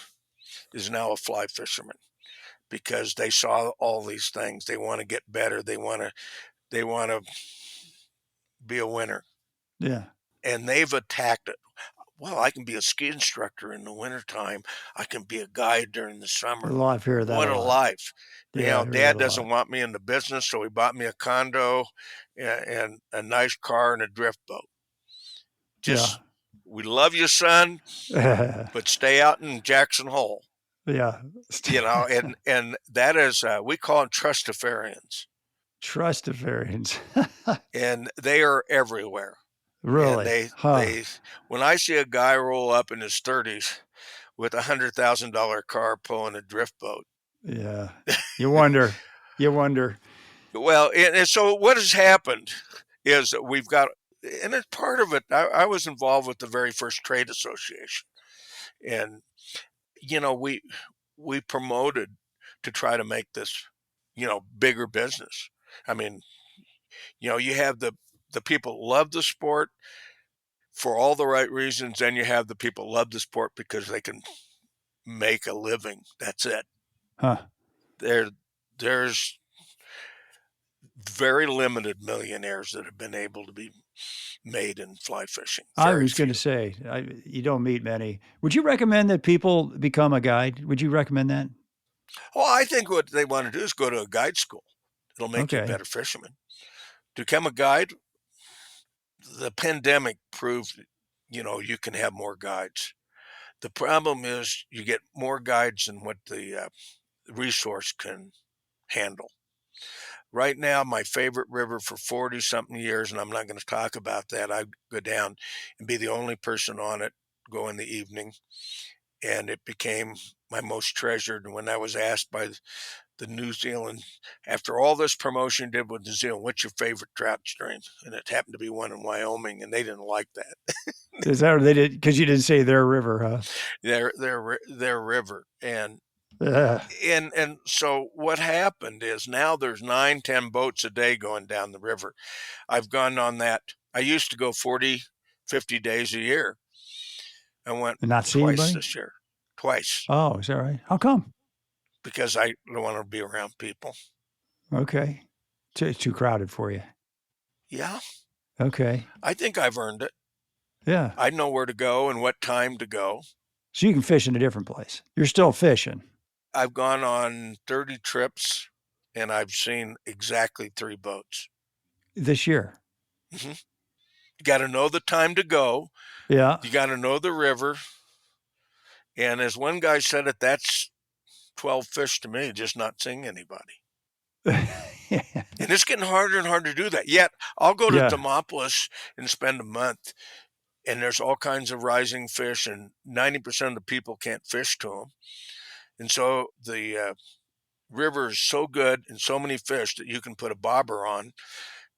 S2: is now a fly fisherman, because they saw all these things. They want to get better. They want to be a winner.
S1: Yeah.
S2: And they've attacked it. Well, I can be a ski instructor in the wintertime. I can be a guide during the summer.
S1: I've heard that.
S2: What a life.
S1: Yeah,
S2: Dad doesn't want me in the business, so he bought me a condo and a nice car and a drift boat. We love you, son, but stay out in Jackson Hole.
S1: Yeah.
S2: And that is, we call them trustafarians.
S1: Trustafarians.
S2: And they are everywhere.
S1: Really?
S2: And when I see a guy roll up in his 30s with $100,000 car pulling a drift boat.
S1: Yeah. You wonder.
S2: Well, and so what has happened is that we've got, and it's part of it. I was involved with the very first trade association, and we promoted to try to make this, bigger business. I mean, you have the people love the sport for all the right reasons, and you have the people love the sport because they can make a living. That's it. There's very limited millionaires that have been able to be made in fly fishing.
S1: I was going to say, you don't meet many. Would you recommend that people become a guide? Would you recommend that?
S2: Well, I think what they want to do is go to a guide school. It'll make you a better fisherman. To become a guide, the pandemic proved, you can have more guides. The problem is you get more guides than what the resource can handle. Right now, my favorite river for 40-something years, and I'm not going to talk about that, I go down and be the only person on it, go in the evening, and it became my most treasured. And when I was asked by the New Zealand, after all this promotion you did with New Zealand, what's your favorite trout stream? And it happened to be one in Wyoming, and they didn't like that.
S1: Is that what they did? Because you didn't say their river, huh?
S2: Their river. And And so what happened is now there's 9-10 boats a day going down the river. I've gone on that. I used to go 40, 50 days a year. I went
S1: And not see
S2: twice
S1: anybody?
S2: this year. Twice.
S1: Oh, is that right? How come?
S2: Because I don't want to be around people.
S1: Okay. Too crowded for you.
S2: Yeah,
S1: Okay.
S2: I think I've earned it.
S1: Yeah.
S2: I know where to go and what time to go.
S1: So you can fish in a different place. You're still fishing.
S2: I've gone on 30 trips and I've seen exactly 3 boats.
S1: This year.
S2: You got to know the time to go.
S1: Yeah.
S2: You got to know the river. And as one guy said it, that's 12 fish to me, just not seeing anybody. And it's getting harder and harder to do that. Yet I'll go to
S1: Yeah.
S2: Demopolis and spend a month, and there's all kinds of rising fish, and 90% of the people can't fish to them. And so the river is so good and so many fish that you can put a bobber on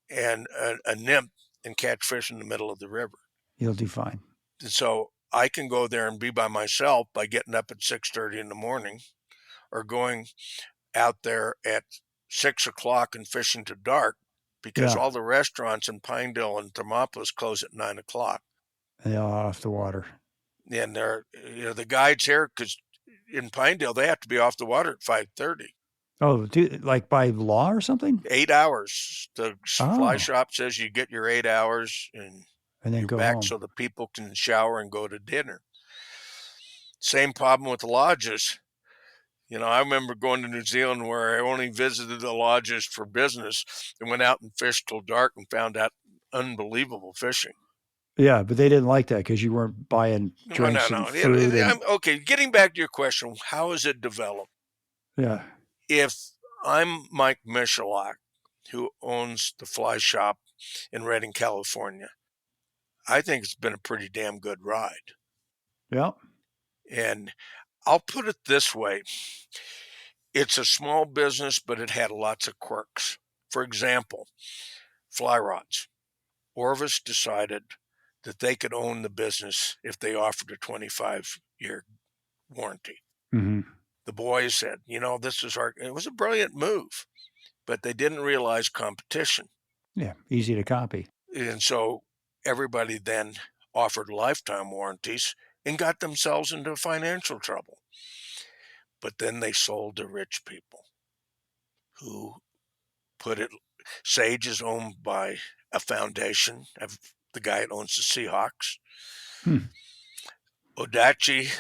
S2: and a nymph and catch fish in the middle of the river.
S1: You'll do fine.
S2: And so I can go there and be by myself by getting up at 6:30 in the morning, or going out there at 6 o'clock and fishing to dark, because
S1: Yeah.
S2: all the restaurants in Pinedale and Thermopolis close at 9 o'clock.
S1: They are off the water.
S2: And they're, the guides here, because in Pinedale, they have to be off the water at 5:30.
S1: Oh, like by law or something?
S2: 8 hours. The fly
S1: Oh.
S2: shop says you get your 8 hours and
S1: And then
S2: you're
S1: go
S2: back
S1: home.
S2: so the people can shower and go to dinner. Same problem with the lodges. I remember going to New Zealand where I only visited the lodges for business and went out and fished till dark and found out unbelievable fishing.
S1: Yeah, but they didn't like that because you weren't buying drinks and food.
S2: Okay, getting back to your question, how is it developed?
S1: Yeah.
S2: If I'm Mike Michalak, who owns the fly shop in Redding, California, I think it's been a pretty damn good ride.
S1: Yeah.
S2: And I'll put it this way. It's a small business, but it had lots of quirks. For example, fly rods. Orvis decided that they could own the business if they offered a 25-year warranty.
S1: Mm-hmm.
S2: The boys said, it was a brilliant move, but they didn't realize competition.
S1: Yeah, easy to copy.
S2: And so everybody then offered lifetime warranties and got themselves into financial trouble. But then they sold to rich people who put it. Sage is owned by a foundation of the guy that owns the Seahawks. Odachi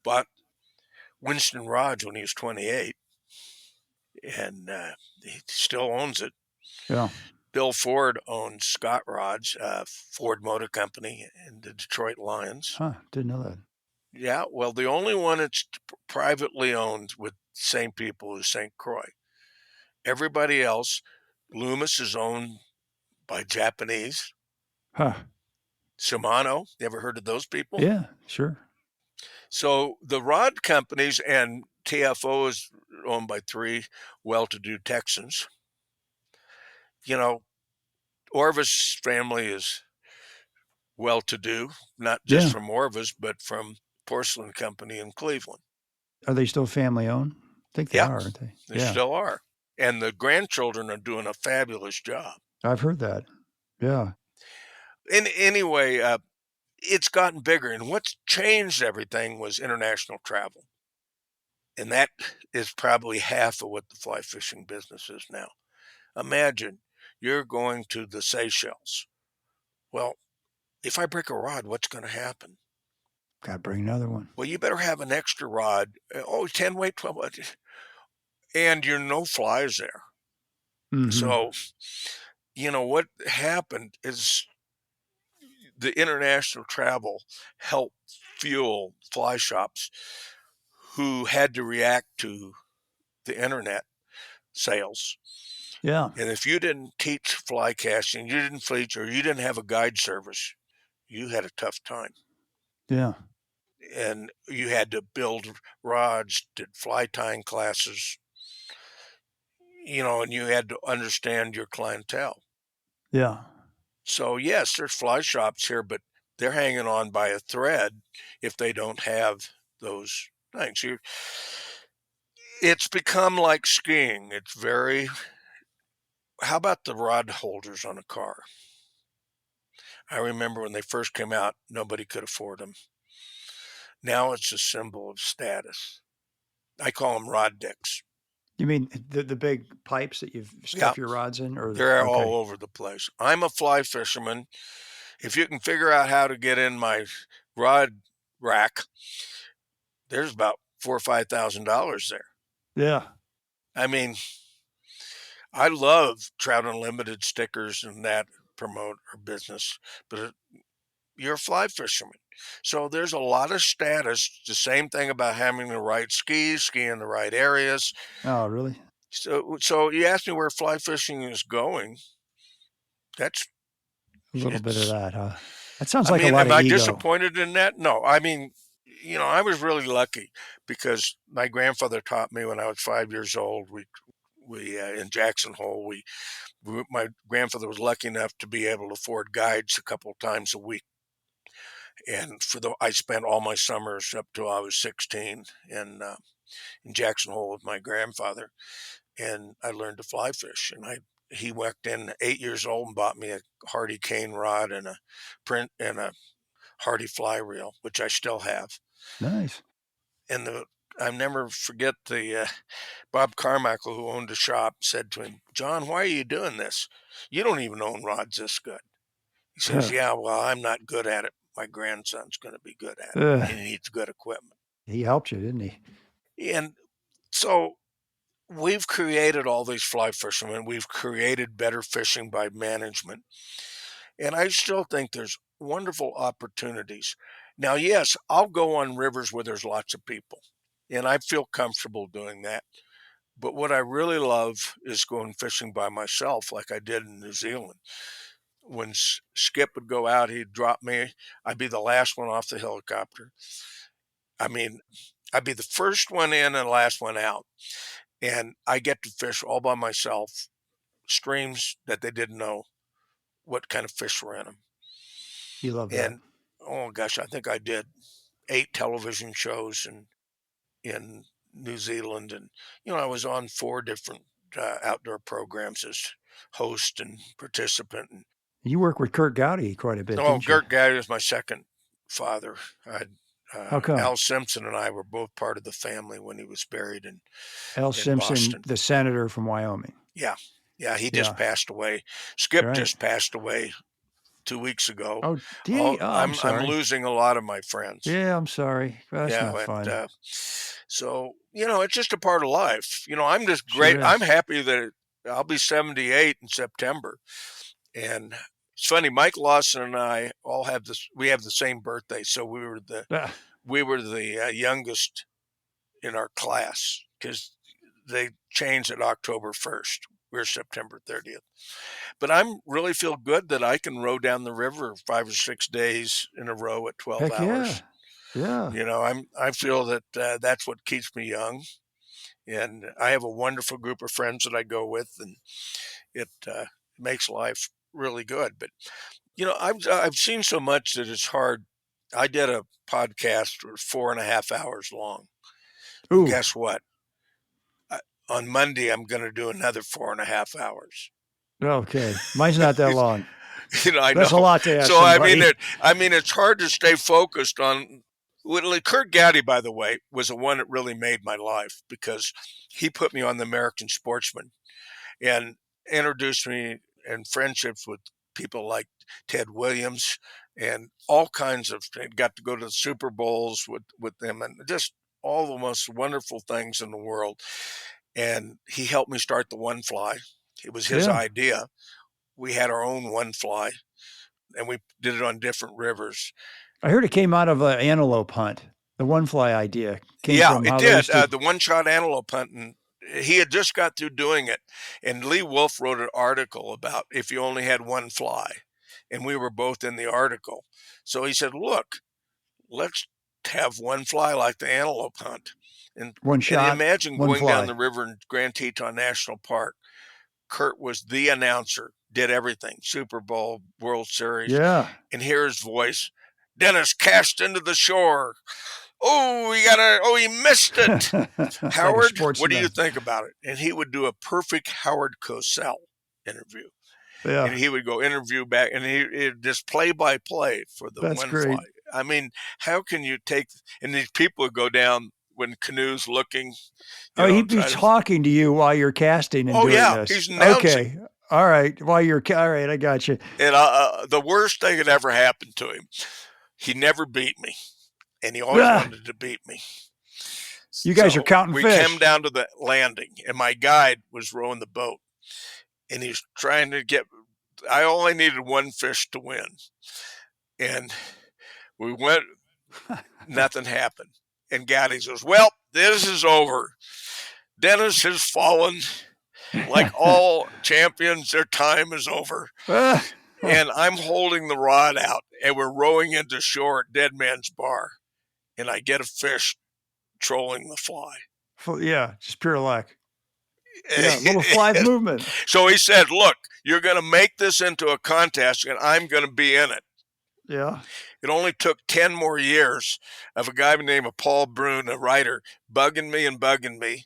S2: bought Winston Rods when he was 28, and he still owns it.
S1: Yeah.
S2: Bill Ford owns Scott Rods, Ford Motor Company, and the Detroit Lions.
S1: Huh, didn't know that.
S2: Yeah, well, the only one that's privately owned with the same people is St. Croix. Everybody else, Loomis is owned by Japanese.
S1: Huh.
S2: Shimano, you ever heard of those people?
S1: Yeah, sure.
S2: So the rod companies, and TFO is owned by 3 well-to-do Texans. Orvis family is well-to-do, not just from Orvis, but from Porcelain Company in Cleveland.
S1: Are they still family owned? I think they are, aren't they?
S2: They still are. And the grandchildren are doing a fabulous job.
S1: I've heard that. Yeah.
S2: And anyway, it's gotten bigger. And what's changed everything was international travel. And that is probably half of what the fly fishing business is now. Imagine you're going to the Seychelles. Well, if I break a rod, what's going to happen?
S1: Got to bring another one.
S2: Well, you better have an extra rod. 10 weight, 12 weight. And you're no flies there.
S1: Mm-hmm.
S2: So, what happened is the international travel helped fuel fly shops who had to react to the internet sales.
S1: Yeah.
S2: And if you didn't teach fly casting, you didn't fleet, or you didn't have a guide service, you had a tough time.
S1: Yeah.
S2: And you had to build rods, did fly tying classes, and you had to understand your clientele.
S1: Yeah.
S2: So, yes, there's fly shops here, but they're hanging on by a thread if they don't have those Thanks. It's become like skiing. It's very. How about the rod holders on a car? I remember when they first came out, nobody could afford them. Now it's a symbol of status. I call them rod dicks.
S1: You mean the big pipes that you
S2: Yeah,
S1: stuff your rods in, or
S2: they're
S1: okay?
S2: all over the place. I'm a fly fisherman. If you can figure out how to get in my rod rack, there's about $4,000 or $5,000 there.
S1: Yeah.
S2: I mean, I love Trout Unlimited stickers and that promote our business, but you're a fly fisherman. So there's a lot of status. The same thing about having the right skis, skiing in the right areas.
S1: Oh, really?
S2: So you asked me where fly fishing is going. That's
S1: A little bit of
S2: it's.
S1: that, huh? That sounds
S2: I
S1: like a
S2: mean,
S1: lot
S2: am
S1: of
S2: I
S1: ego.
S2: disappointed in that? No. I mean, I was really lucky because my grandfather taught me when I was 5 years old. We in Jackson Hole, my grandfather was lucky enough to be able to afford guides a couple of times a week. And I spent all my summers up till I was 16 in Jackson Hole with my grandfather, and I learned to fly fish. And he walked in 8 years old and bought me a Hardy cane rod and a print and a Hardy fly reel, which I still have.
S1: Nice.
S2: And I never forget the Bob Carmichael, who owned the shop, said to him, "John, why are you doing this? You don't even own rods this good." He says, "Yeah, well, I'm not good at it. My grandson's going to be good at it. He needs good equipment."
S1: He helped you, didn't he?
S2: And so we've created all these fly fishermen. We've created better fishing by management. And I still think there's wonderful opportunities. Now, yes, I'll go on rivers where there's lots of people, and I feel comfortable doing that. But what I really love is going fishing by myself, like I did in New Zealand. When Skip would go out, he'd drop me. I'd be the last one off the helicopter. I mean, I'd be the first one in and the last one out. And I get to fish all by myself, streams that they didn't know what kind of fish were in them.
S1: You love that.
S2: And oh gosh, I think I did 8 television shows in New Zealand, and I was on 4 different outdoor programs as host and participant. And
S1: You work with Kurt Gowdy quite a bit, didn't you?
S2: Gert Gowdy was my second father.
S1: How come?
S2: Al Simpson and I were both part of the family when he was buried in
S1: Simpson,
S2: Boston.
S1: the senator from Wyoming.
S2: Yeah, he just passed away. Skip just passed away 2 weeks ago.
S1: Oh, did he? Oh, I'm sorry.
S2: I'm losing a lot of my friends.
S1: Yeah, I'm sorry. That's not fun.
S2: So it's just a part of life. I'm just great.
S1: Sure,
S2: I'm happy that I'll be 78 in September, and it's funny. Mike Lawson and I all have this. We have the same birthday, so we were the youngest in our class because they changed it October 1st. We're September 30th. But I really feel good that I can row down the river 5 or 6 days in a row at 12
S1: Heck
S2: hours.
S1: Yeah.
S2: I feel that that's what keeps me young. And I have a wonderful group of friends that I go with, and it makes life really good. But, I've seen so much that it's hard. I did a podcast that was 4.5 hours long. And guess what? On Monday, I'm going to do another 4.5 hours.
S1: Okay. Mine's not that long.
S2: I
S1: That's
S2: know.
S1: a lot to ask
S2: So
S1: somebody.
S2: I mean, it's hard to stay focused on. Kurt Gowdy, by the way, was the one that really made my life because he put me on the American Sportsman and introduced me in friendships with people like Ted Williams and all kinds of. Got to go to the Super Bowls with them and just all the most wonderful things in the world. And he helped me start the One Fly. It was his idea. We had our own One Fly, and we did it on different rivers.
S1: I heard it came out of an antelope hunt. The One Fly idea came from
S2: it
S1: how
S2: did.
S1: they
S2: The one-shot antelope hunting. He had just got through doing it, and Lee Wolf wrote an article about if you only had one fly, and we were both in the article. So he said, "Look, let's have one fly like the antelope hunt." And
S1: one shot.
S2: And imagine
S1: one
S2: going
S1: fly.
S2: down the river in Grand Teton National Park. Kurt was the announcer, did everything, Super Bowl, World Series.
S1: Yeah.
S2: And hear his voice, "Dennis cast into the shore. he missed it.
S1: It's like a
S2: Howard,
S1: sports
S2: what do you
S1: event.
S2: think about it? And he would do a perfect Howard Cosell interview. And
S1: Yeah,
S2: he would go interview back, and he just play by play for the
S1: that's
S2: wind fly.
S1: great.
S2: I mean, how can you take? And these people would go down when canoes looking,
S1: Oh, he'd be
S2: try to.
S1: talking to you while you're casting and
S2: Oh
S1: doing
S2: yeah,
S1: this.
S2: he's announcing.
S1: Okay. All right. While you're all right, I got you.
S2: And the worst thing that ever happened to him, he never beat me, and he always
S1: Ah,
S2: wanted to beat me.
S1: you guys are
S2: So
S1: counting
S2: we
S1: fish.
S2: came down to the landing, and my guide was rowing the boat, and he's trying to get. I only needed one fish to win, and we went. Nothing happened, and Gaddy says, "Well, this is over. Dennis has fallen. Like all champions, their time is over."
S1: Ah,
S2: And I'm holding the rod out, and we're rowing into shore at Dead Man's Bar, and I get a fish trolling the fly.
S1: yeah, just pure luck. Yeah, little fly movement.
S2: So he said, "Look, you're going to make this into a contest, and I'm going to be in it."
S1: Yeah.
S2: It only took 10 more years of a guy named Paul Brune, a writer, bugging me.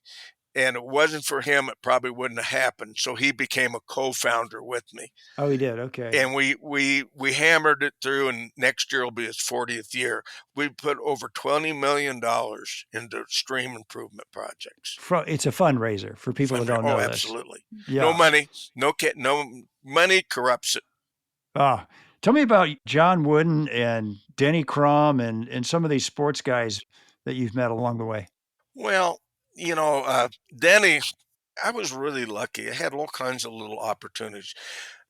S2: And it wasn't for him, it probably wouldn't have happened. So he became a co-founder with me.
S1: Oh, he did. Okay.
S2: And we hammered it through, and next year will be his 40th year. We put over $20 million into stream improvement projects.
S1: It's a fundraiser for people that don't know this.
S2: Absolutely.
S1: Yeah.
S2: No money, no money corrupts it.
S1: Ah, tell me about John Wooden and Denny Crum and some of these sports guys that you've met along the way.
S2: Well, Denny, I was really lucky. I had all kinds of little opportunities.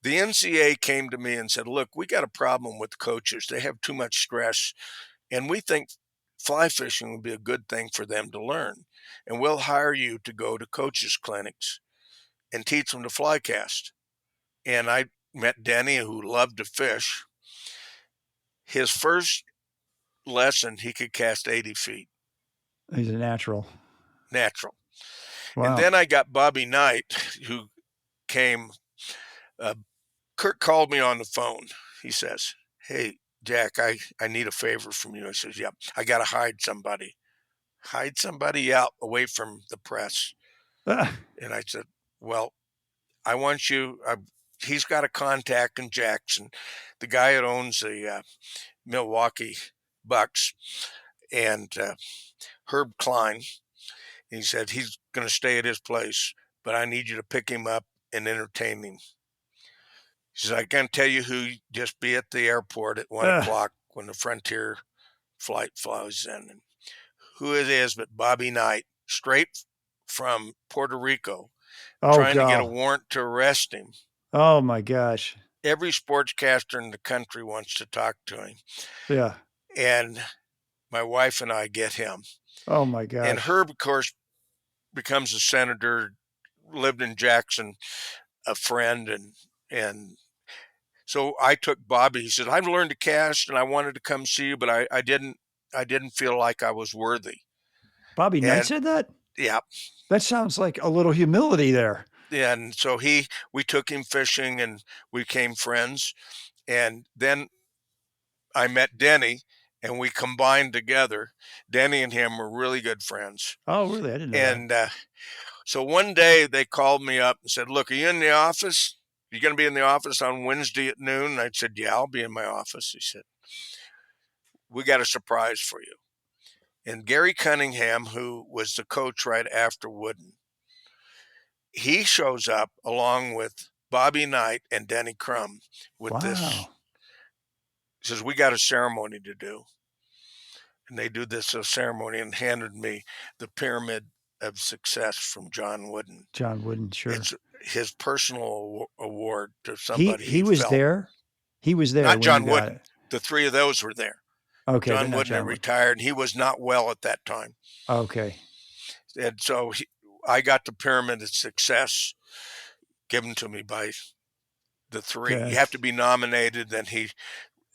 S2: The NCAA came to me and said, "Look, we got a problem with coaches. They have too much stress, and we think fly fishing would be a good thing for them to learn. And we'll hire you to go to coaches' clinics and teach them to fly cast." And I met Denny, who loved to fish. His first lesson, he could cast 80 feet.
S1: He's a natural.
S2: Natural.
S1: Wow.
S2: And then I got Bobby Knight, who came. Kurt called me on the phone. He says, "Hey, Jack, I need a favor from you." I says, "Yeah, I got to hide somebody." "Hide somebody out away from the press."
S1: Ah,
S2: And I said, "Well, I want you." He's got a contact in Jackson, the guy that owns the Milwaukee Bucks, and Herb Klein. He said he's going to stay at his place, but I need you to pick him up and entertain him. He says, "I can't tell you who, just be at the airport at 1 o'clock when the Frontier flight flies in." And who it is but Bobby Knight, straight from Puerto Rico, trying to get a warrant to arrest him.
S1: Oh, my gosh.
S2: Every sportscaster in the country wants to talk to him.
S1: Yeah.
S2: And my wife and I get him.
S1: Oh, my gosh.
S2: And Herb, of course, becomes a senator, lived in Jackson, a friend, and so I took Bobby. He said, "I've learned to cast, and I wanted to come see you, but I didn't feel like I was worthy."
S1: Bobby Knight said that?
S2: Yeah.
S1: That sounds like a little humility there.
S2: And so we took him fishing, and we became friends. And then I met Denny, and we combined together. Denny and him were really good friends.
S1: Oh, really? I didn't know that.
S2: And so one day they called me up and said, "Look, are you in the office? You going to be in the office on Wednesday at noon?" And I said, "Yeah, I'll be in my office." He said, "We got a surprise for you." And Gary Cunningham, who was the coach right after Wooden, he shows up along with Bobby Knight and Denny Crum with this. He says, "We got a ceremony to do." And they do this ceremony and handed me the Pyramid of Success from John Wooden.
S1: John Wooden, sure.
S2: It's his personal award to somebody.
S1: He was there? He was there.
S2: Not John Wooden. The three of those were there.
S1: Okay.
S2: John Wooden had retired, and he was not well at that time.
S1: Okay.
S2: And so I got the Pyramid of Success given to me by the three. You have to be nominated, then he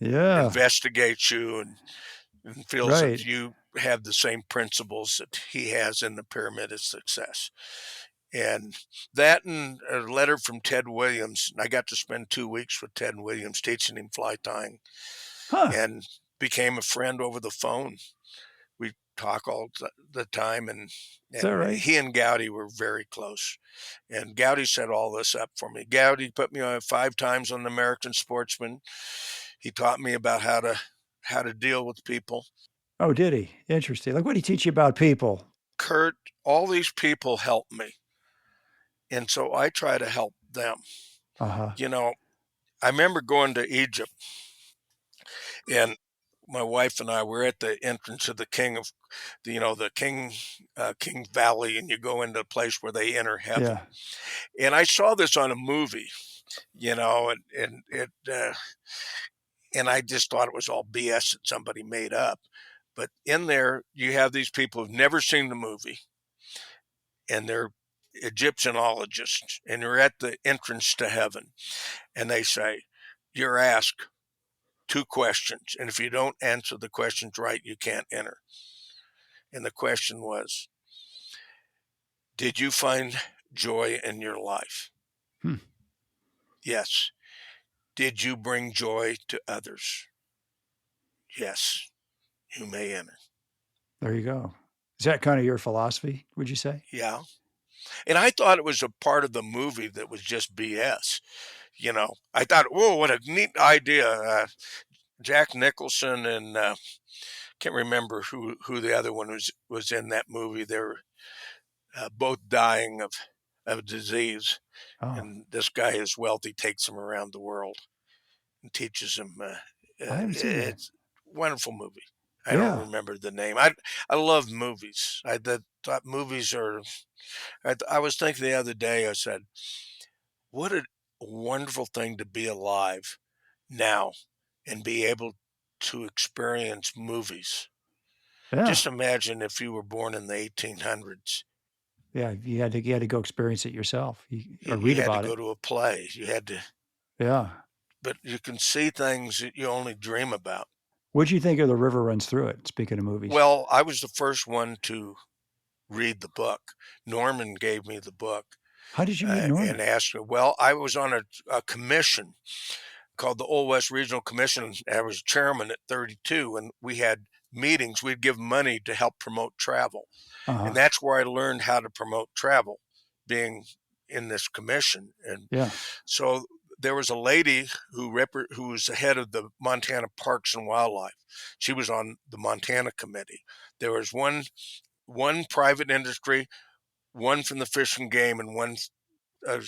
S2: investigates you and feels that you have the same principles that he has in the Pyramid of Success. And that and a letter from Ted Williams. I got to spend 2 weeks with Ted Williams teaching him fly tying and became a friend over the phone we talk all the time, and
S1: Is that right?
S2: he and Gowdy were very close. And Gowdy set all this up for me. Gowdy put me on 5 times on the American Sportsman. He taught me about how to deal with people.
S1: Oh, did he? Interesting. Like, what did he teach you about people?
S2: Kurt, all these people help me, and so I try to help them.
S1: Uh-huh.
S2: You know, I remember going to Egypt, and my wife and I were at the entrance of the King Valley, and you go into a place where they enter heaven.
S1: Yeah.
S2: And I saw this on a movie, and I just thought it was all BS that somebody made up. But in there, you have these people who've never seen the movie, and they're Egyptianologists, and they're at the entrance to heaven, and they say, "You're asked 2 questions, and if you don't answer the questions right, you can't enter." And the question was, "Did you find joy in your life?"
S1: Hmm.
S2: Yes. "Did you bring joy to others?" Yes. You may enter.
S1: There you go. Is that kind of your philosophy, would you say?
S2: Yeah. And I thought it was a part of the movie that was just BS. I thought, whoa, what a neat idea. Jack Nicholson and can't remember who the other one was in that movie. They were both dying of disease.
S1: Oh,
S2: And this guy is wealthy, takes them around the world and teaches them.
S1: I haven't seen that.
S2: It's a wonderful movie. I don't
S1: Yeah.
S2: remember the name. I love movies. Thought movies are. I was thinking the other day. I said, "What a wonderful thing to be alive now and be able to experience movies."
S1: Yeah.
S2: Just imagine if you were born in the 1800s.
S1: Yeah. You had to go experience it yourself or
S2: You
S1: read
S2: had to
S1: about
S2: go
S1: it.
S2: to a play. You had to,
S1: Yeah.
S2: but you can see things that you only dream about.
S1: What'd you think of The River Runs Through It? Speaking of movies.
S2: Well, I was the first one to read the book. Norman gave me the book
S1: How did you meet
S2: and
S1: Norman?
S2: asked me. Well, I was on a commission called the Old West Regional Commission. I was chairman at 32, and we had meetings. We'd give money to help promote travel. And
S1: Uh-huh.
S2: that's where I learned how to promote travel, being in this commission. And
S1: Yeah.
S2: so there was a lady who was the head of the Montana Parks and Wildlife. She was on the Montana committee. There was one private industry, one from the Fish and Game, and one uh,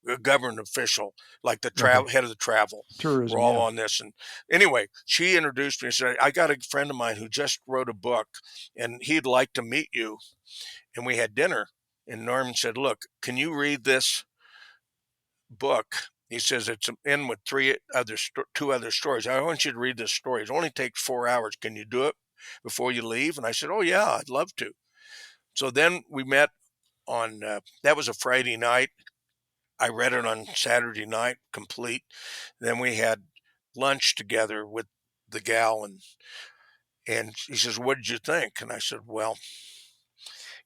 S2: a government official, like the
S1: Okay.
S2: head of the travel. We're
S1: Tourism.
S2: all
S1: Yeah.
S2: on this. And anyway, she introduced me and said, "I got a friend of mine who just wrote a book, and he'd like to meet you." And we had dinner. And Norman said, "Look, can you read this book?" He says it's in with two other stories. "I want you to read this story. It only takes 4 hours. Can you do it before you leave?" And I said, "Oh yeah, I'd love to." So then we met on that was a Friday night. I read it on Saturday night, complete. Then we had lunch together with the gal, and he says, "What did you think?" And I said, "Well,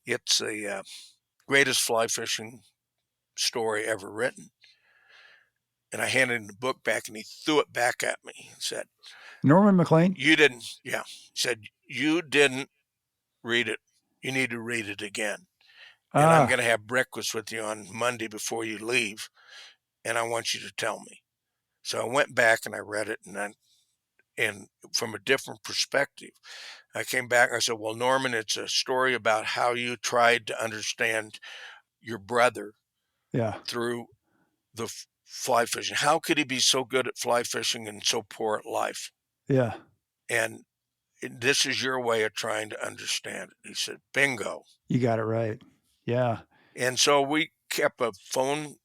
S2: it's the greatest fly fishing story ever written." And I handed him the book back, and he threw it back at me and said,
S1: Norman McLean?
S2: "You didn't." Yeah, he said, "You didn't read it. You need to read it again. And I'm going
S1: Ah,
S2: to have breakfast with you on Monday before you leave, and I want you to tell me." So I went back and I read it, and from a different perspective, I came back and I said, "Well, Norman, it's a story about how you tried to understand your brother
S1: yeah.
S2: through the fly fishing. How could he be so good at fly fishing and so poor at life?
S1: Yeah.
S2: And this is your way of trying to understand it." He said, "Bingo."
S1: You got it right. Yeah.
S2: And so we kept a phone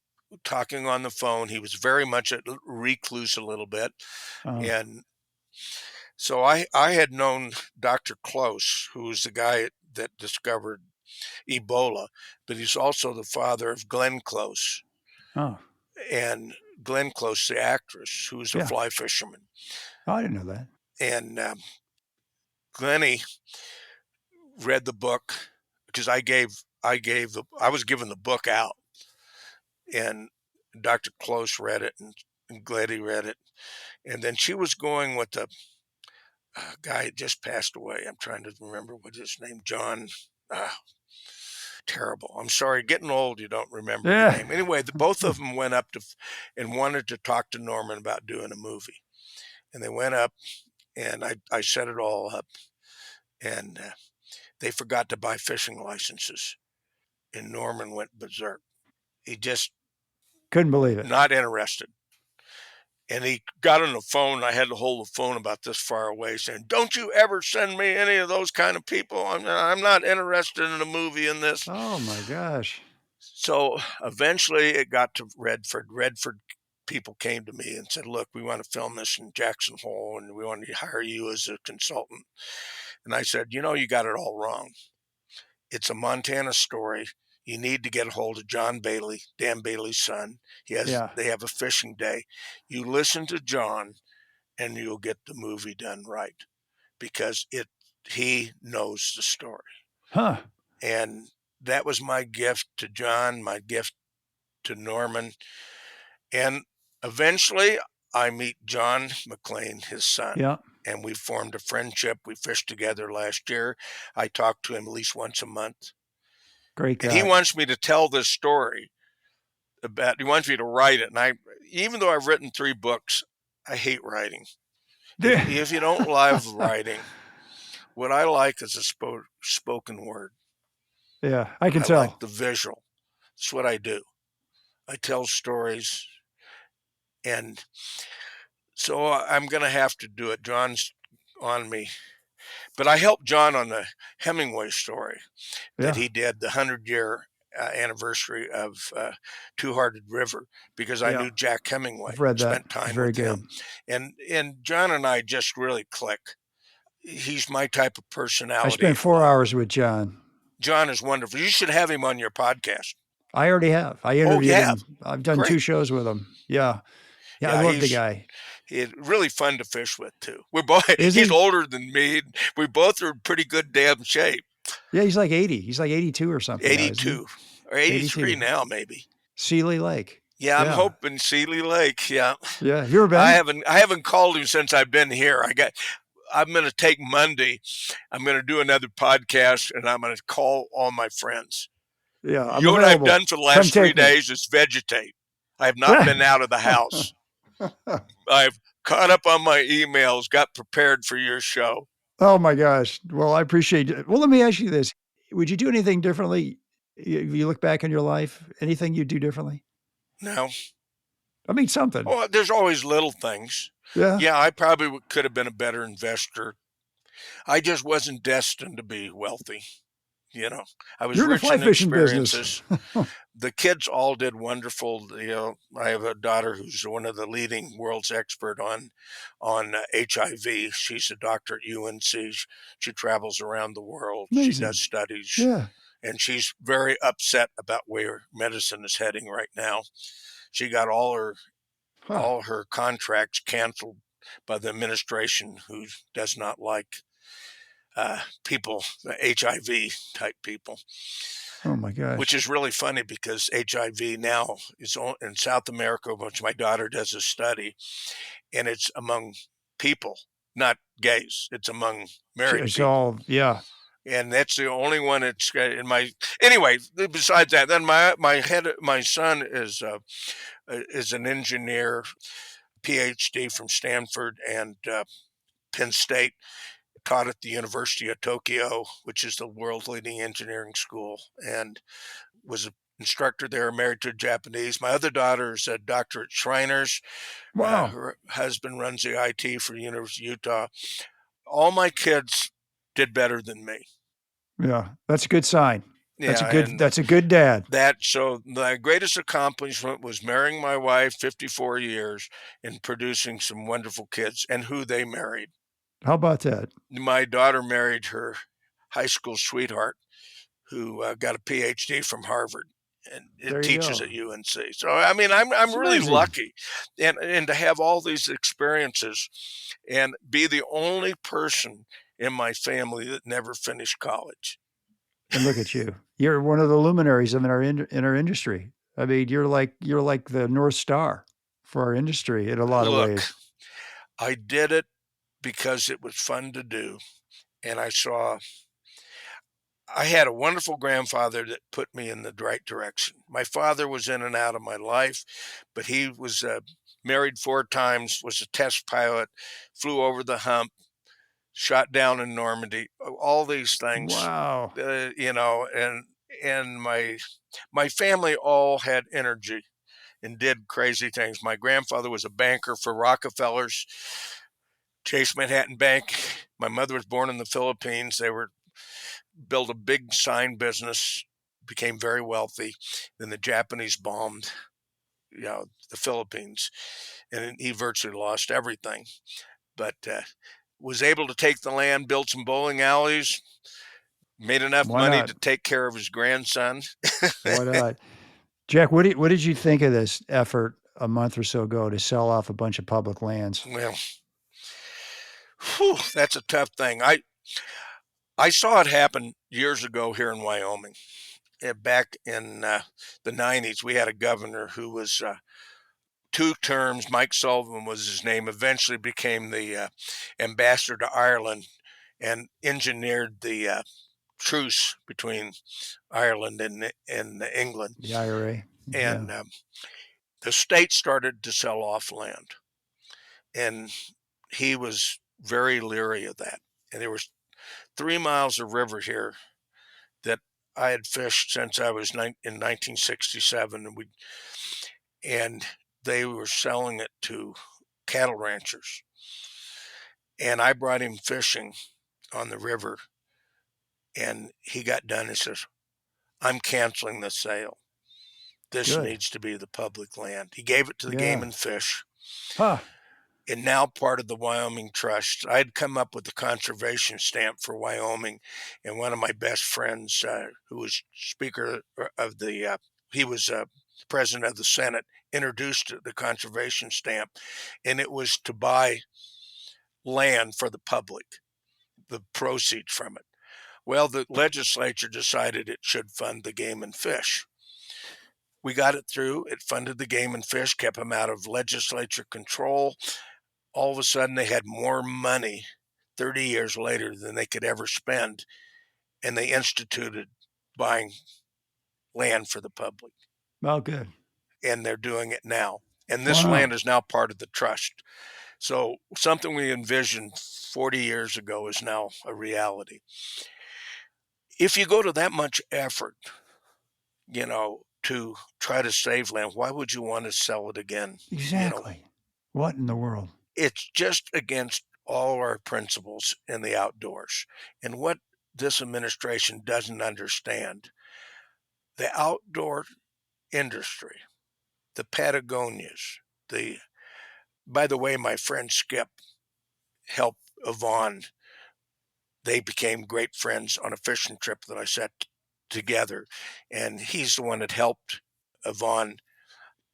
S2: talking on the phone. He was very much a recluse a little bit.
S1: Oh,
S2: And so I had known Dr. Close, who was the guy that discovered Ebola, but he's also the father of Glenn Close,
S1: oh,
S2: and Glenn Close, the actress, who was a
S1: yeah.
S2: fly fisherman.
S1: Oh, I didn't know that.
S2: And Glenny read the book because I was giving the book out, and Dr. Close read it, and Glenny read it, and then she was going with a guy just passed away. I'm trying to remember what his name. John. Terrible. I'm sorry. Getting old, you don't remember the name. Anyway, both of them went up and wanted to talk to Norman about doing a movie. And they went up, and I set it all up. And they forgot to buy fishing licenses. And Norman went berserk. He just
S1: couldn't believe it.
S2: Not interested. And he got on the phone. I had to hold the phone about this far away, saying, "Don't you ever send me any of those kind of people. I'm not interested in a movie in this."
S1: Oh my gosh.
S2: So eventually it got to Redford. Redford people came to me and said, "Look, we want to film this in Jackson Hole, and we want to hire you as a consultant." And I said, "You got it all wrong. It's a Montana story. You need to get a hold of John Bailey, Dan Bailey's son. They have a fishing day. You listen to John, and you'll get the movie done right, because he knows the story."
S1: Huh.
S2: And that was my gift to John, my gift to Norman. And eventually I meet John McLean, his son.
S1: Yeah.
S2: And we formed a friendship. We fished together last year. I talk to him at least once a month.
S1: Great guy.
S2: And he wants me to tell this story he wants me to write it. And even though I've written 3 books, I hate writing. If you don't love writing, what I like is a spoken word.
S1: Yeah, I can tell.
S2: I like the visual. That's what I do. I tell stories. And so I'm going to have to do it. John's on me. But I helped John on the Hemingway story that he did, the 100-year anniversary of Two-Hearted River, because I knew Jack Hemingway.
S1: I've read that.
S2: Spent time
S1: Very
S2: with
S1: good.
S2: him. And John and I just really click. He's my type of personality.
S1: I spent 4 hours with John.
S2: John is wonderful. You should have him on your podcast.
S1: I already have. I interviewed him. I've done 2 shows with him. Yeah. I love the guy.
S2: He's really fun to fish with too. He's older than me. We both are in pretty good damn shape.
S1: Yeah, he's like 80. He's like 82 or something.
S2: 82 or 83 now, maybe.
S1: Seeley Lake.
S2: Yeah, I'm hoping Seeley Lake. Yeah.
S1: Yeah. Have you ever been?
S2: I haven't called him since I've been here. I'm going to take Monday. I'm going to do another podcast, and I'm going to call all my friends.
S1: Yeah.
S2: What I've done for the last 3 days is vegetate. I have not been out of the house. I've caught up on my emails, got prepared for your show.
S1: Oh my gosh. Well, I appreciate it. Well, let me ask you this. Would you do anything differently if you look back in your life? Anything you'd do differently?
S2: No.
S1: I mean, something.
S2: Oh, there's always little things.
S1: Yeah.
S2: Yeah, I probably could have been a better investor. I just wasn't destined to be wealthy. I was rich in experiences. The kids all did wonderful. I have a daughter who's one of the leading world's expert on HIV. She's a doctor at UNC. She travels around the world.
S1: Amazing.
S2: She does studies.
S1: Yeah.
S2: And she's very upset about where medicine is heading right now. She got all her contracts canceled by the administration, who does not like people, the HIV type people.
S1: Oh my gosh.
S2: Which is really funny, because HIV now is in South America, which my daughter does a study, and it's among people, not gays. It's among married people. And that's the only one that's in my. Anyway, besides that, then my son is an engineer, PhD from Stanford and Penn State. Taught at the University of Tokyo, which is the world's leading engineering school, and was an instructor there, married to a Japanese. My other daughter is a doctor at Shriners.
S1: Wow.
S2: Her husband runs the IT for the University of Utah. All my kids did better than me.
S1: Yeah, that's a good sign. That's a good dad.
S2: So my greatest accomplishment was marrying my wife 54 years and producing some wonderful kids, and who they married.
S1: How about that?
S2: My daughter married her high school sweetheart, who got a PhD from Harvard and teaches at UNC. So, I mean, I'm really lucky, and to have all these experiences and be the only person in my family that never finished college.
S1: And look at you. You're one of the luminaries in our industry. I mean, you're like the North Star for our industry in a lot of ways.
S2: I did it because it was fun to do. And I had a wonderful grandfather that put me in the right direction. My father was in and out of my life, but he was married 4 times, was a test pilot, flew over the hump, shot down in Normandy, all these things,
S1: Wow.
S2: and my family all had energy and did crazy things. My grandfather was a banker for Rockefellers, Chase Manhattan Bank. My mother was born in the Philippines. They built a big sign business, became very wealthy. Then the Japanese bombed, the Philippines, and he virtually lost everything. But was able to take the land, build some bowling alleys, made enough
S1: Why
S2: money
S1: not?
S2: to take care of his grandson.
S1: Why not? Jack, what did you think of this effort a month or so ago to sell off a bunch of public lands?
S2: Well, that's a tough thing. I saw it happen years ago here in Wyoming. Back in the 90s, we had a governor who was 2 terms. Mike Sullivan was his name. Eventually became the ambassador to Ireland and engineered the truce between Ireland and England.
S1: The IRA.
S2: And
S1: Yeah.
S2: the state started to sell off land. And he was very leery of that. And there was 3 miles of river here that I had fished since I was in 1967, and they were selling it to cattle ranchers. And I brought him fishing on the river, and he got done and says, "I'm canceling the sale. This
S1: Good.
S2: needs to be the public land." He gave it to the Game
S1: Yeah.
S2: and Fish,
S1: Huh.
S2: and now part of the Wyoming Trust. I had come up with the conservation stamp for Wyoming, and one of my best friends, who was Speaker of he was President of the Senate, introduced the conservation stamp, and it was to buy land for the public, the proceeds from it. Well, the legislature decided it should fund the Game and Fish. We got it through. It funded the Game and Fish, kept them out of legislature control. All of a sudden, they had more money 30 years later than they could ever spend, and they instituted buying land for the public.
S1: Well, good.
S2: And they're doing it now. And this
S1: Wow.
S2: land is now part of the trust. So something we envisioned 40 years ago is now a reality. If you go to that much effort, to try to save land, why would you want to sell it again?
S1: Exactly. What in the world?
S2: It's just against all our principles in the outdoors. And what this administration doesn't understand, the outdoor industry, the Patagonias, by the way, my friend Skip helped Yvonne. They became great friends on a fishing trip that I set together. And he's the one that helped Yvonne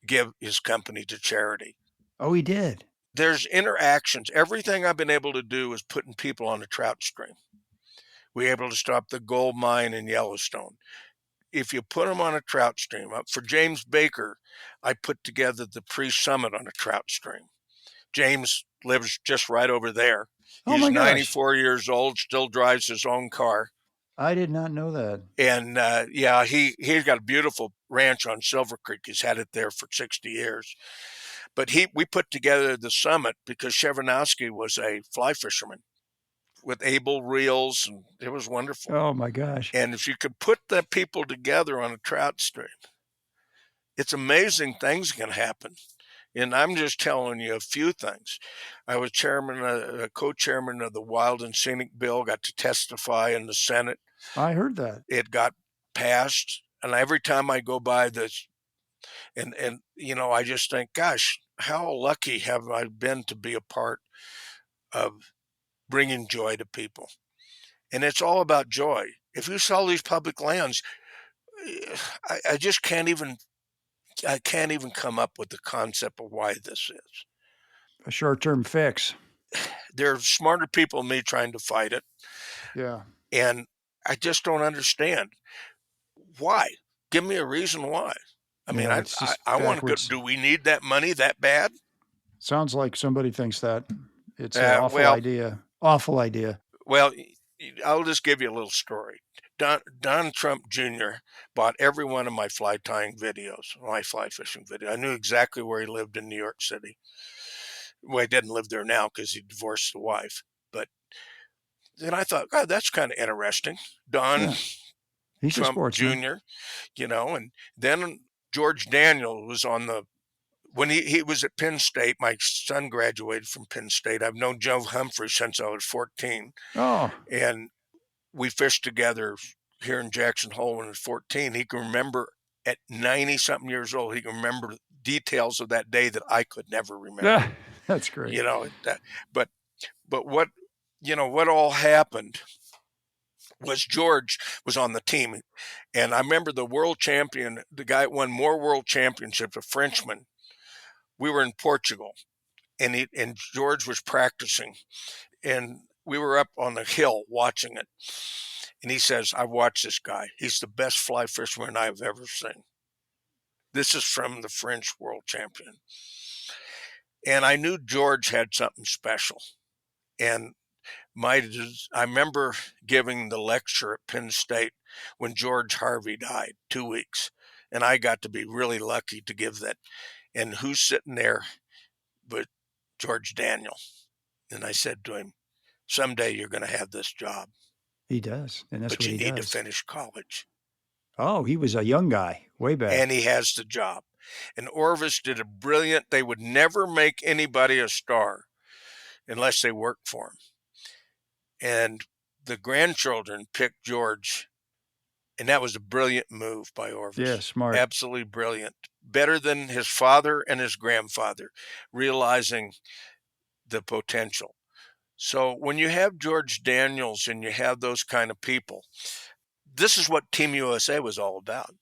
S2: give his company to charity.
S1: Oh, he did.
S2: There's interactions. Everything I've been able to do is putting people on a trout stream. We were able to stop the gold mine in Yellowstone. If you put them on a trout stream, for James Baker, I put together the pre-summit on a trout stream. James lives just right over there.
S1: Oh
S2: He's
S1: my gosh.
S2: 94 years old, still drives his own car.
S1: I did not know that.
S2: And he's got a beautiful ranch on Silver Creek. He's had it there for 60 years. But we put together the summit because Chevanowski was a fly fisherman with able reels, and it was wonderful.
S1: Oh my gosh.
S2: And if you could put the people together on a trout stream, it's amazing things can happen. And I'm just telling you a few things. I was co-chairman of the Wild and Scenic Bill, got to testify in the Senate.
S1: I heard that.
S2: It got passed. And every time I go by this, and I just think, gosh, how lucky have I been to be a part of bringing joy to people. And it's all about joy. If you sell these public lands, I just can't even come up with the concept of why this is.
S1: A short-term fix.
S2: There are smarter people than me trying to fight it.
S1: Yeah.
S2: And I just don't understand why. Give me a reason why. I mean,
S1: it's just
S2: I want to go.
S1: backwards.
S2: Do we need that money that bad?
S1: Sounds like somebody thinks that. It's an awful
S2: Well,
S1: idea. Awful idea.
S2: well, I'll just give you a little story. Don Trump Jr. bought every one of my fly tying videos, my fly fishing video. I knew exactly where he lived in New York City. Well, he didn't live there now because he divorced the wife. But then I thought, God, that's kind of interesting. Don
S1: Yeah. He's a
S2: Trump
S1: sportsman.
S2: Jr., and then George Daniel was on the when he was at Penn State. My son graduated from Penn State. I've known Joe Humphrey since I was 14,
S1: Oh,
S2: and we fished together here in Jackson Hole when I was 14. He can remember at 90 something years old. He can remember details of that day that I could never remember.
S1: that's great.
S2: But what what all happened was George was on the team, and I remember the world champion, the guy that won more world championships, a Frenchman. We were in Portugal, and George was practicing, and we were up on the hill watching it. And he says, "I watched this guy. He's the best fly fisherman I've ever seen." This is from the French world champion, and I knew George had something special. And I remember giving the lecture at Penn State when George Harvey died, 2 weeks, and I got to be really lucky to give that. And who's sitting there but George Daniel? And I said to him, "Someday you're going to have this job,
S1: He does, and that's
S2: but
S1: what
S2: you
S1: he
S2: need to
S1: does.
S2: finish college."
S1: Oh, he was a young guy, way back.
S2: And he has the job. And Orvis did a brilliant, they would never make anybody a star unless they worked for him. And the grandchildren picked George, and that was a brilliant move by Orvis.
S1: Yeah, smart.
S2: Absolutely brilliant. Better than his father and his grandfather, realizing the potential. So when you have George Daniels and you have those kind of people, this is what Team USA was all about.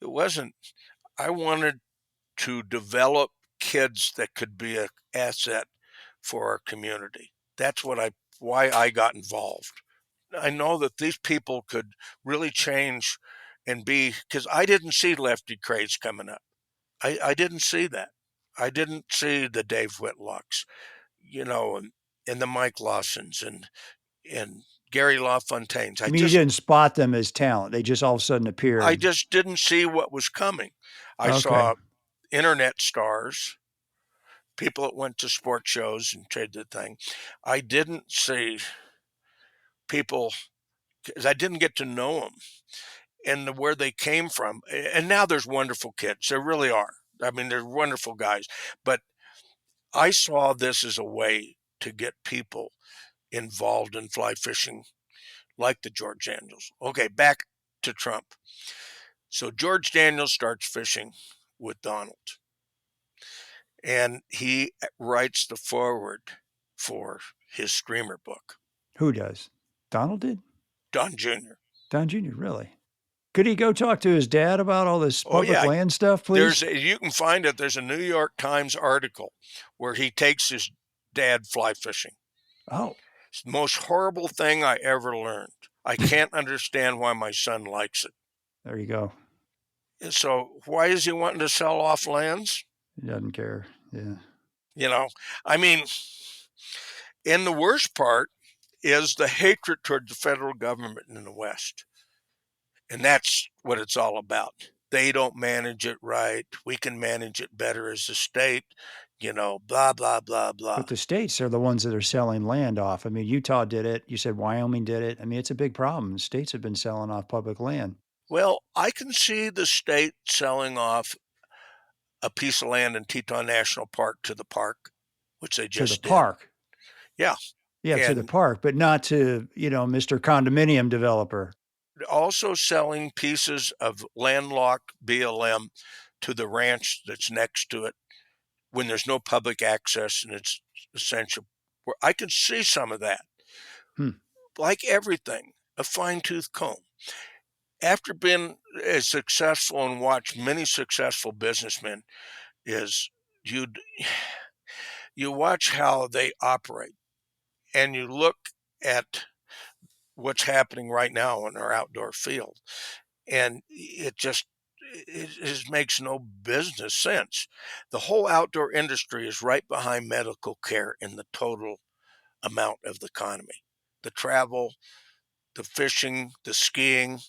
S2: It wasn't, I wanted to develop kids that could be an asset for our community. That's why I got involved. I know that these people could really change and be, because I didn't see Lefty Craze coming up. I didn't see that. I didn't see the Dave Whitlocks, and the Mike Lawsons and Gary LaFontaine's.
S1: I mean, you didn't spot them as talent. They just all of a sudden appeared.
S2: I just didn't see what was coming. I saw internet stars, people that went to sports shows and traded the thing. I didn't see people, because I didn't get to know them and where they came from. And now there's wonderful kids. There really are. I mean, they're wonderful guys. But I saw this as a way to get people involved in fly fishing like the George Daniels. Okay, back to Trump. So George Daniels starts fishing with Donald. And he writes the foreword for his streamer book.
S1: Who does? Donald did?
S2: Don Jr.
S1: Don Jr., really? Could he go talk to his dad about all this public land stuff, please?
S2: You can find it. There's a New York Times article where he takes his dad fly fishing.
S1: Oh.
S2: It's the most horrible thing I ever learned. I can't understand why my son likes it.
S1: There you go.
S2: So why is he wanting to sell off lands?
S1: He doesn't care. Yeah.
S2: I mean, and the worst part is the hatred toward the federal government in the West. And that's what it's all about. They don't manage it right. We can manage it better as a state, blah, blah, blah, blah.
S1: But the states are the ones that are selling land off. I mean, Utah did it. You said Wyoming did it. I mean, it's a big problem. The states have been selling off public land.
S2: Well, I can see the state selling off a piece of land in Teton National Park to the park, which they just did.
S1: To the park?
S2: Yeah.
S1: Yeah, to the park, but not to, Mr. Condominium developer.
S2: Also selling pieces of landlocked BLM to the ranch that's next to it when there's no public access and it's essential. Where I could see some of that. Like everything, a fine-tooth comb. After being as successful and watched many successful businessmen, is you watch how they operate, and you look at what's happening right now in our outdoor field, and it just makes no business sense. The whole outdoor industry is right behind medical care in the total amount of the economy. The travel, the fishing, the skiing,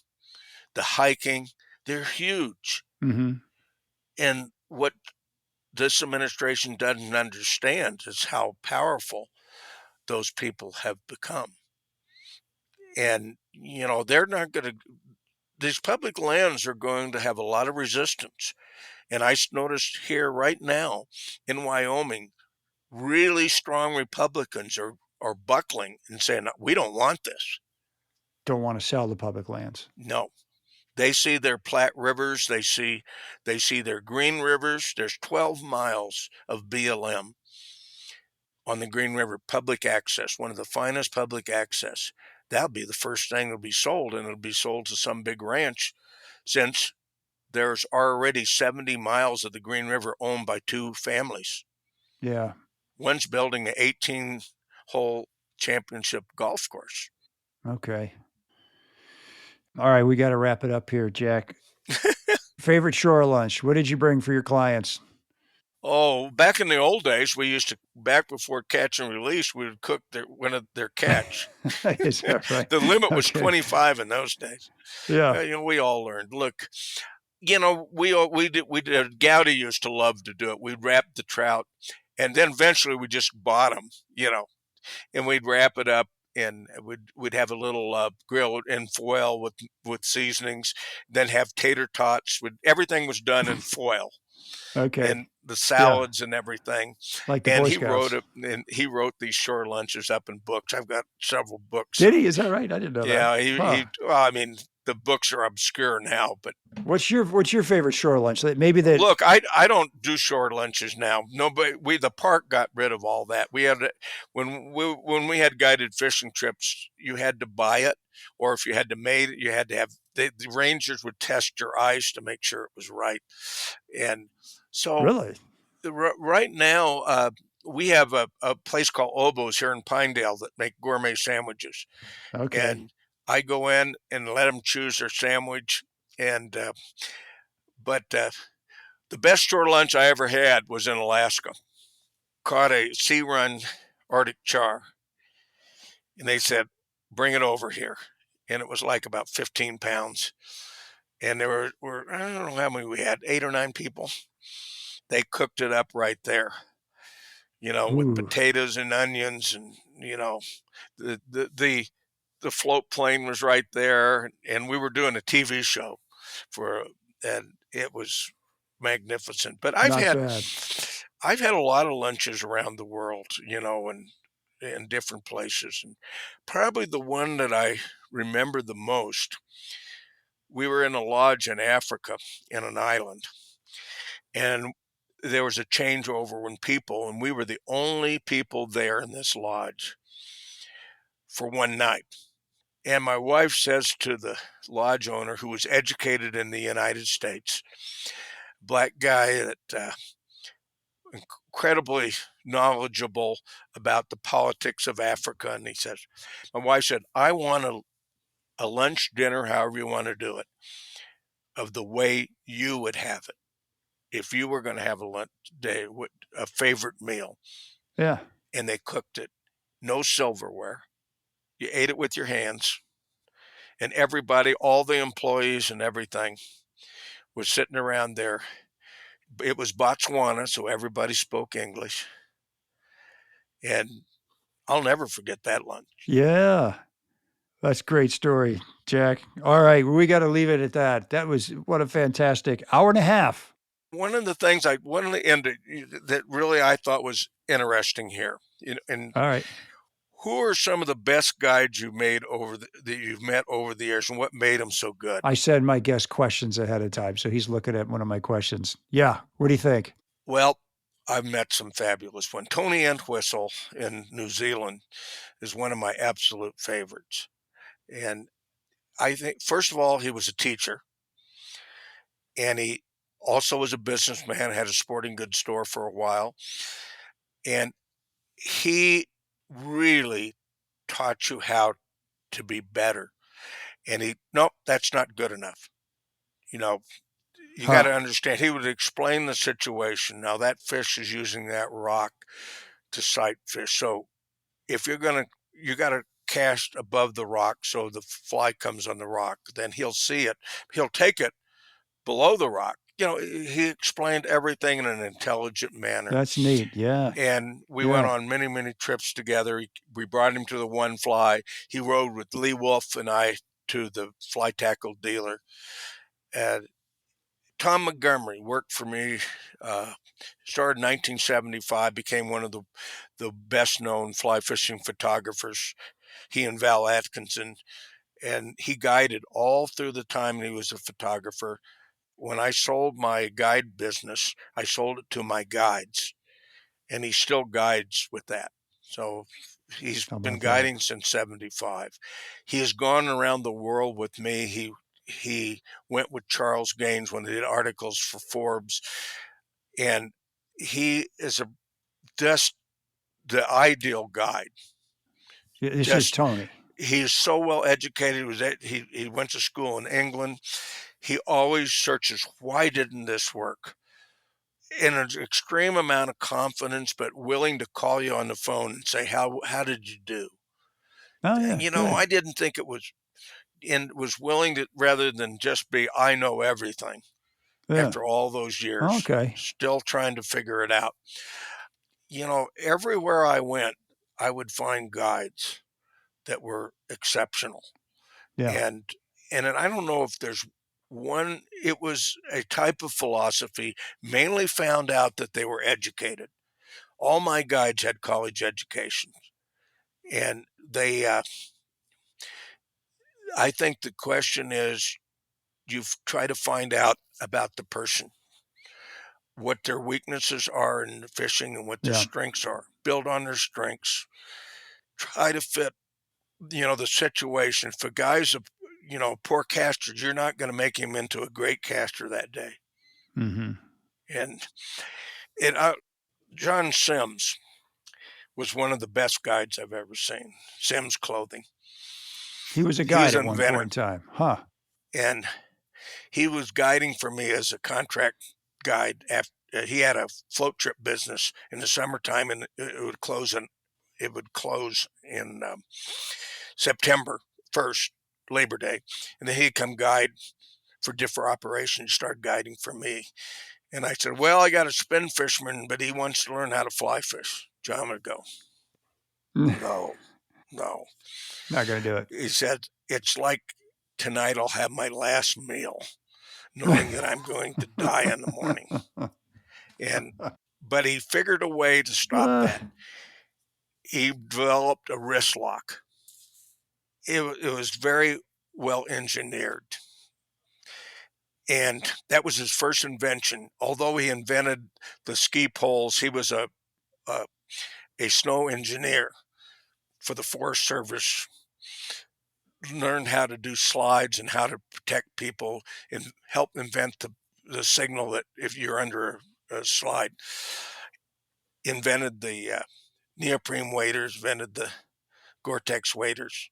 S2: the hiking, they're huge.
S1: Mm-hmm.
S2: And what this administration doesn't understand is how powerful those people have become. And, they're not going to, these public lands are going to have a lot of resistance. And I noticed here right now in Wyoming, really strong Republicans are buckling and saying, we don't want this.
S1: Don't want to sell the public lands.
S2: No. They see their Platte rivers, they see their Green rivers. There's 12 miles of BLM on the Green River, public access, one of the finest public access. That'll be the first thing that'll be sold, and it'll be sold to some big ranch, since there's already 70 miles of the Green River owned by two families.
S1: Yeah.
S2: One's building an 18-hole championship golf course.
S1: Okay. All right, we got to wrap it up here, Jack. Favorite shore lunch? What did you bring for your clients?
S2: Oh, back in the old days, we used to, back before catch and release, we would cook their catch.
S1: Is that right?
S2: The limit was
S1: Okay.
S2: 25 in those days.
S1: Yeah.
S2: We all learned. Look, we did. Gowdy used to love to do it. We'd wrap the trout, and then eventually we just bought them, and we'd wrap it up, and we'd have a little grill in foil with seasonings, then have tater tots. Everything was done in foil.
S1: Okay.
S2: And the salads and everything.
S1: Like the
S2: And
S1: Boy
S2: he
S1: Scouts.
S2: he wrote these shore lunches up in books. I've got several books.
S1: Did he? Is that right? I didn't know
S2: Yeah,
S1: that.
S2: well, I mean, the books are obscure now, but
S1: What's your favorite shore lunch? Maybe that.
S2: look, I don't do shore lunches now. Nobody, the park got rid of all that. We had when we had guided fishing trips, you had to buy it, or if you had to made it, you had to have the rangers would test your ice to make sure it was right. And so
S1: Really?
S2: right now, we have a place called Obo's here in Pinedale that make gourmet sandwiches.
S1: Okay.
S2: And I go in and let them choose their sandwich. And but the best shore lunch I ever had was in Alaska. Caught a sea run Arctic char, and they said, "Bring it over here." And it was like about 15 pounds. And there were I don't know how many we had, 8 or 9 people. They cooked it up right there, with
S1: Ooh.
S2: potatoes and onions, and the float plane was right there, and we were doing a TV show and it was magnificent. But
S1: Not bad.
S2: I've had a lot of lunches around the world, and in different places, and probably the one that I remember the most. We were in a lodge in Africa, in an island, and there was a changeover and we were the only people there in this lodge for one night. And my wife says to the lodge owner, who was educated in the United States, black guy that incredibly knowledgeable about the politics of Africa, and my wife said, I want a lunch, dinner, however you want to do it, of the way you would have it if you were going to have a lunch day, a favorite meal.
S1: Yeah.
S2: And they cooked it. No silverware. You ate it with your hands. And everybody, all the employees and everything, was sitting around there. It was Botswana, so everybody spoke English. And I'll never forget that lunch.
S1: Yeah. That's a great story, Jack. All right, we got to leave it at that. What a fantastic hour and a half.
S2: One of the things that really I thought was interesting here, and
S1: All right.
S2: who are some of the best guides you've made that you've met over the years, and what made them so good?
S1: I said my guest questions ahead of time, so he's looking at one of my questions. Yeah. What do you think?
S2: Well, I've met some fabulous ones. Tony Entwistle in New Zealand is one of my absolute favorites. And I think, first of all, he was a teacher, and he also was a businessman, had a sporting goods store for a while. And he really taught you how to be better. And nope, that's not good enough. You got to understand, he would explain the situation. Now that fish is using that rock to sight fish. So if you got to cast above the rock so the fly comes on the rock. Then he'll see it. He'll take it below the rock. He explained everything in an intelligent manner.
S1: That's neat. Yeah.
S2: And we
S1: Yeah.
S2: went on many, many trips together. We brought him to the one fly. He rode with Lee Wolf and I to the fly tackle dealer. And Tom Montgomery worked for me, started in 1975, became one of the best known fly fishing photographers, he and Val Atkinson. And he guided all through the time he was a photographer. When I sold my guide business, I sold it to my guides, and he still guides with that. So he's been guiding since 75. He has gone around the world with me. He went with Charles Gaines when they did articles for Forbes, and he is just the ideal guide.
S1: This is Tony.
S2: He's so well educated. He went to school in England. He always searches, why didn't this work? In an extreme amount of confidence, but willing to call you on the phone and say, how did you do?
S1: Oh, yeah.
S2: And, I didn't think it was, and was willing to, rather than just be, I know everything. Yeah. After all those years, still trying to figure it out. Everywhere I went, I would find guides that were exceptional.
S1: Yeah.
S2: And I don't know if there's one, it was a type of philosophy, mainly found out that they were educated. All my guides had college educations. And they, I think the question is, you try to find out about the person, what their weaknesses are in the fishing and what their strengths are. Build on their strengths. Try to fit, the situation. If a guy's a poor caster, you're not going to make him into a great caster that day.
S1: Mm-hmm.
S2: And John Sims was one of the best guides I've ever seen. Sims Clothing.
S1: He was a guide at one point in time. Huh.
S2: And he was guiding for me as a contract guide. After he had a float trip business in the summertime, and it would close in September 1st, Labor Day. And then he'd come guide for different operations, start guiding for me. And I said, well, I got a spin fisherman, but he wants to learn how to fly fish. John would go, no.
S1: Not going to do it.
S2: He said, it's like tonight I'll have my last meal, knowing that I'm going to die in the morning. But he figured a way to stop that. He developed a wrist lock. It was very well engineered. And that was his first invention. Although he invented the ski poles, he was a snow engineer for the Forest Service, learned how to do slides and how to protect people and help invent the signal that if you're under a slide. Invented the neoprene waders, invented the Gore-Tex waders.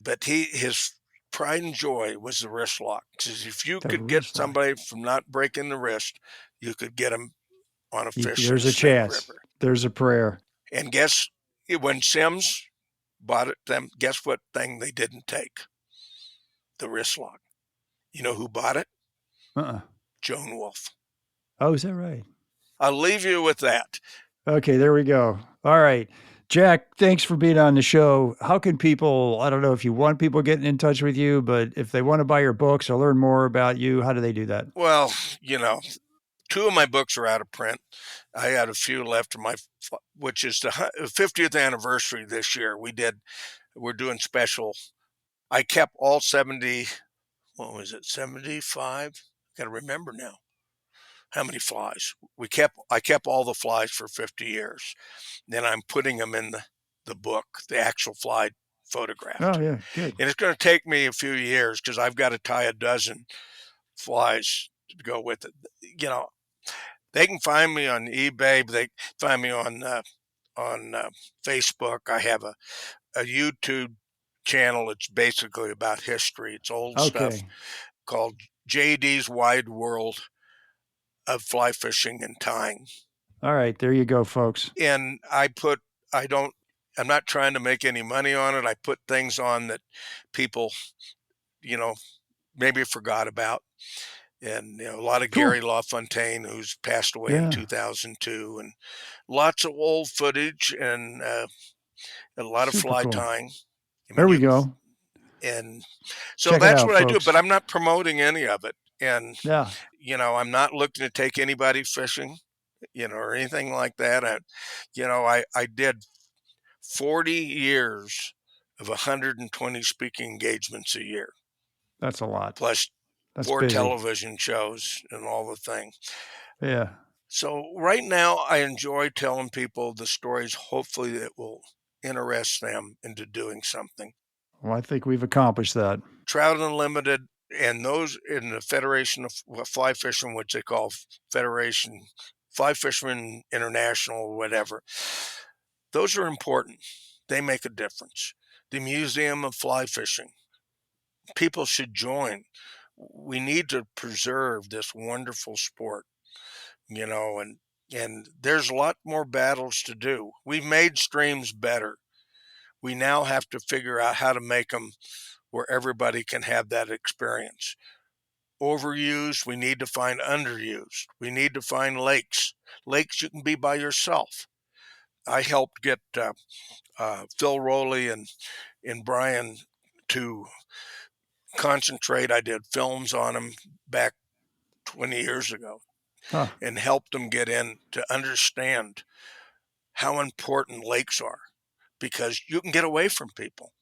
S2: But his pride and joy was the wrist lock. Because if you could get somebody from not breaking the wrist, you could get them on a fish.
S1: There's a chance. River. There's a prayer.
S2: And when Sims bought it, guess what thing they didn't take? The wrist lock. You know who bought it? Joan Wolf.
S1: Oh, is that right?
S2: I'll leave you with that.
S1: Okay, there we go. All right. Jack, thanks for being on the show. How can people, I don't know if you want people getting in touch with you, but if they want to buy your books or learn more about you, how do they do that?
S2: Well, 2 of my books are out of print. I had a few left, which is the 50th anniversary this year. We're doing special. I kept all 75? Got to remember now. How many flies? I kept all the flies for 50 years. Then I'm putting them in the book, the actual fly photographed.
S1: Oh, yeah, good.
S2: And it's going to take me a few years because I've got to tie a dozen flies to go with it. They can find me on eBay. They can find me on Facebook. I have a YouTube channel. It's basically about history. It's old stuff called JD's Wide World of Fly Fishing and Tying.
S1: All right, there you go, folks.
S2: And I put I'm not trying to make any money on it. I put things on that people, maybe forgot about. And a lot of
S1: Cool.
S2: Gary LaFontaine, who's passed away in
S1: Yeah.
S2: 2002, and lots of old footage and a lot of
S1: Super
S2: fly
S1: cool.
S2: tying.
S1: There we go.
S2: And so
S1: Check it
S2: that's
S1: out,
S2: what I do,
S1: folks.
S2: but I'm not promoting any of it. And,
S1: Yeah.
S2: I'm not looking to take anybody fishing, or anything like that. I did 40 years of 120 speaking engagements a year,
S1: That's a lot.
S2: plus
S1: That's
S2: 4
S1: busy.
S2: television shows and all the things.
S1: Yeah.
S2: So right now I enjoy telling people the stories, hopefully that will interest them into doing something.
S1: Well, I think we've accomplished that.
S2: Trout Unlimited and those in the Federation of Fly Fishing, which they call Federation Fly Fishermen International or whatever, those are important. They make a difference. The Museum of Fly Fishing, people should join. We need to preserve this wonderful sport, and there's a lot more battles to do. We've made streams better. We now have to figure out how to make them where everybody can have that experience. Overused, we need to find underused. We need to find lakes you can be by yourself. I helped get Phil Rowley and Brian to concentrate. I did films on them back 20 years ago.
S1: Huh.
S2: And helped them get in to understand how important lakes are, because you can get away from people.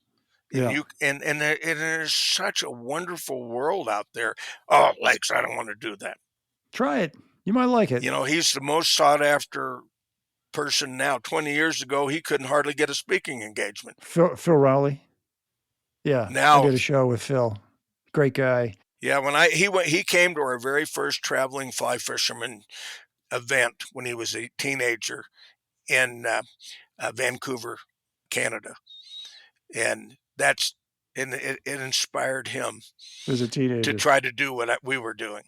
S2: And
S1: Yeah.
S2: there's such a wonderful world out there. Oh, lakes, I don't want to do that.
S1: Try it. You might like it.
S2: He's the most sought after person now. 20 years ago, he couldn't hardly get a speaking engagement.
S1: Phil Rowley. Yeah.
S2: Now,
S1: I did a show with Phil. Great guy.
S2: Yeah, he came to our very first traveling fly fisherman event when he was a teenager in Vancouver, Canada, and it inspired him
S1: As a teenager
S2: to try to do what we were doing.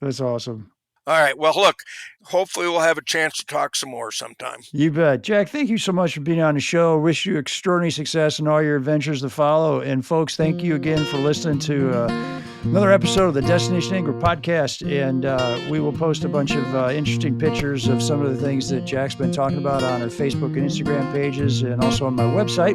S1: That's awesome.
S2: All right. Well, look, hopefully we'll have a chance to talk some more sometime.
S1: You bet. Jack, thank you so much for being on the show. Wish you extraordinary success in all your adventures to follow. And folks, thank you again for listening to another episode of the Destination Angler podcast. And we will post a bunch of interesting pictures of some of the things that Jack's been talking about on our Facebook and Instagram pages, and also on my website.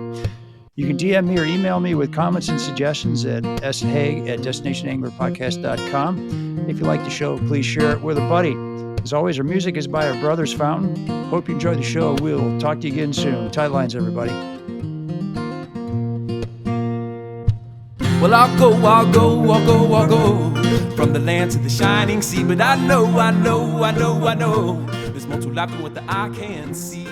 S1: You can DM me or email me with comments and suggestions at shaig@destinationanglerpodcast.com. If you like the show, please share it with a buddy. As always, our music is by our Brothers Fountain. Hope you enjoy the show. We'll talk to you again soon. Tight lines, everybody.
S3: Well, I'll go from the land to the shining sea. But I know there's more to life than what the eye can see.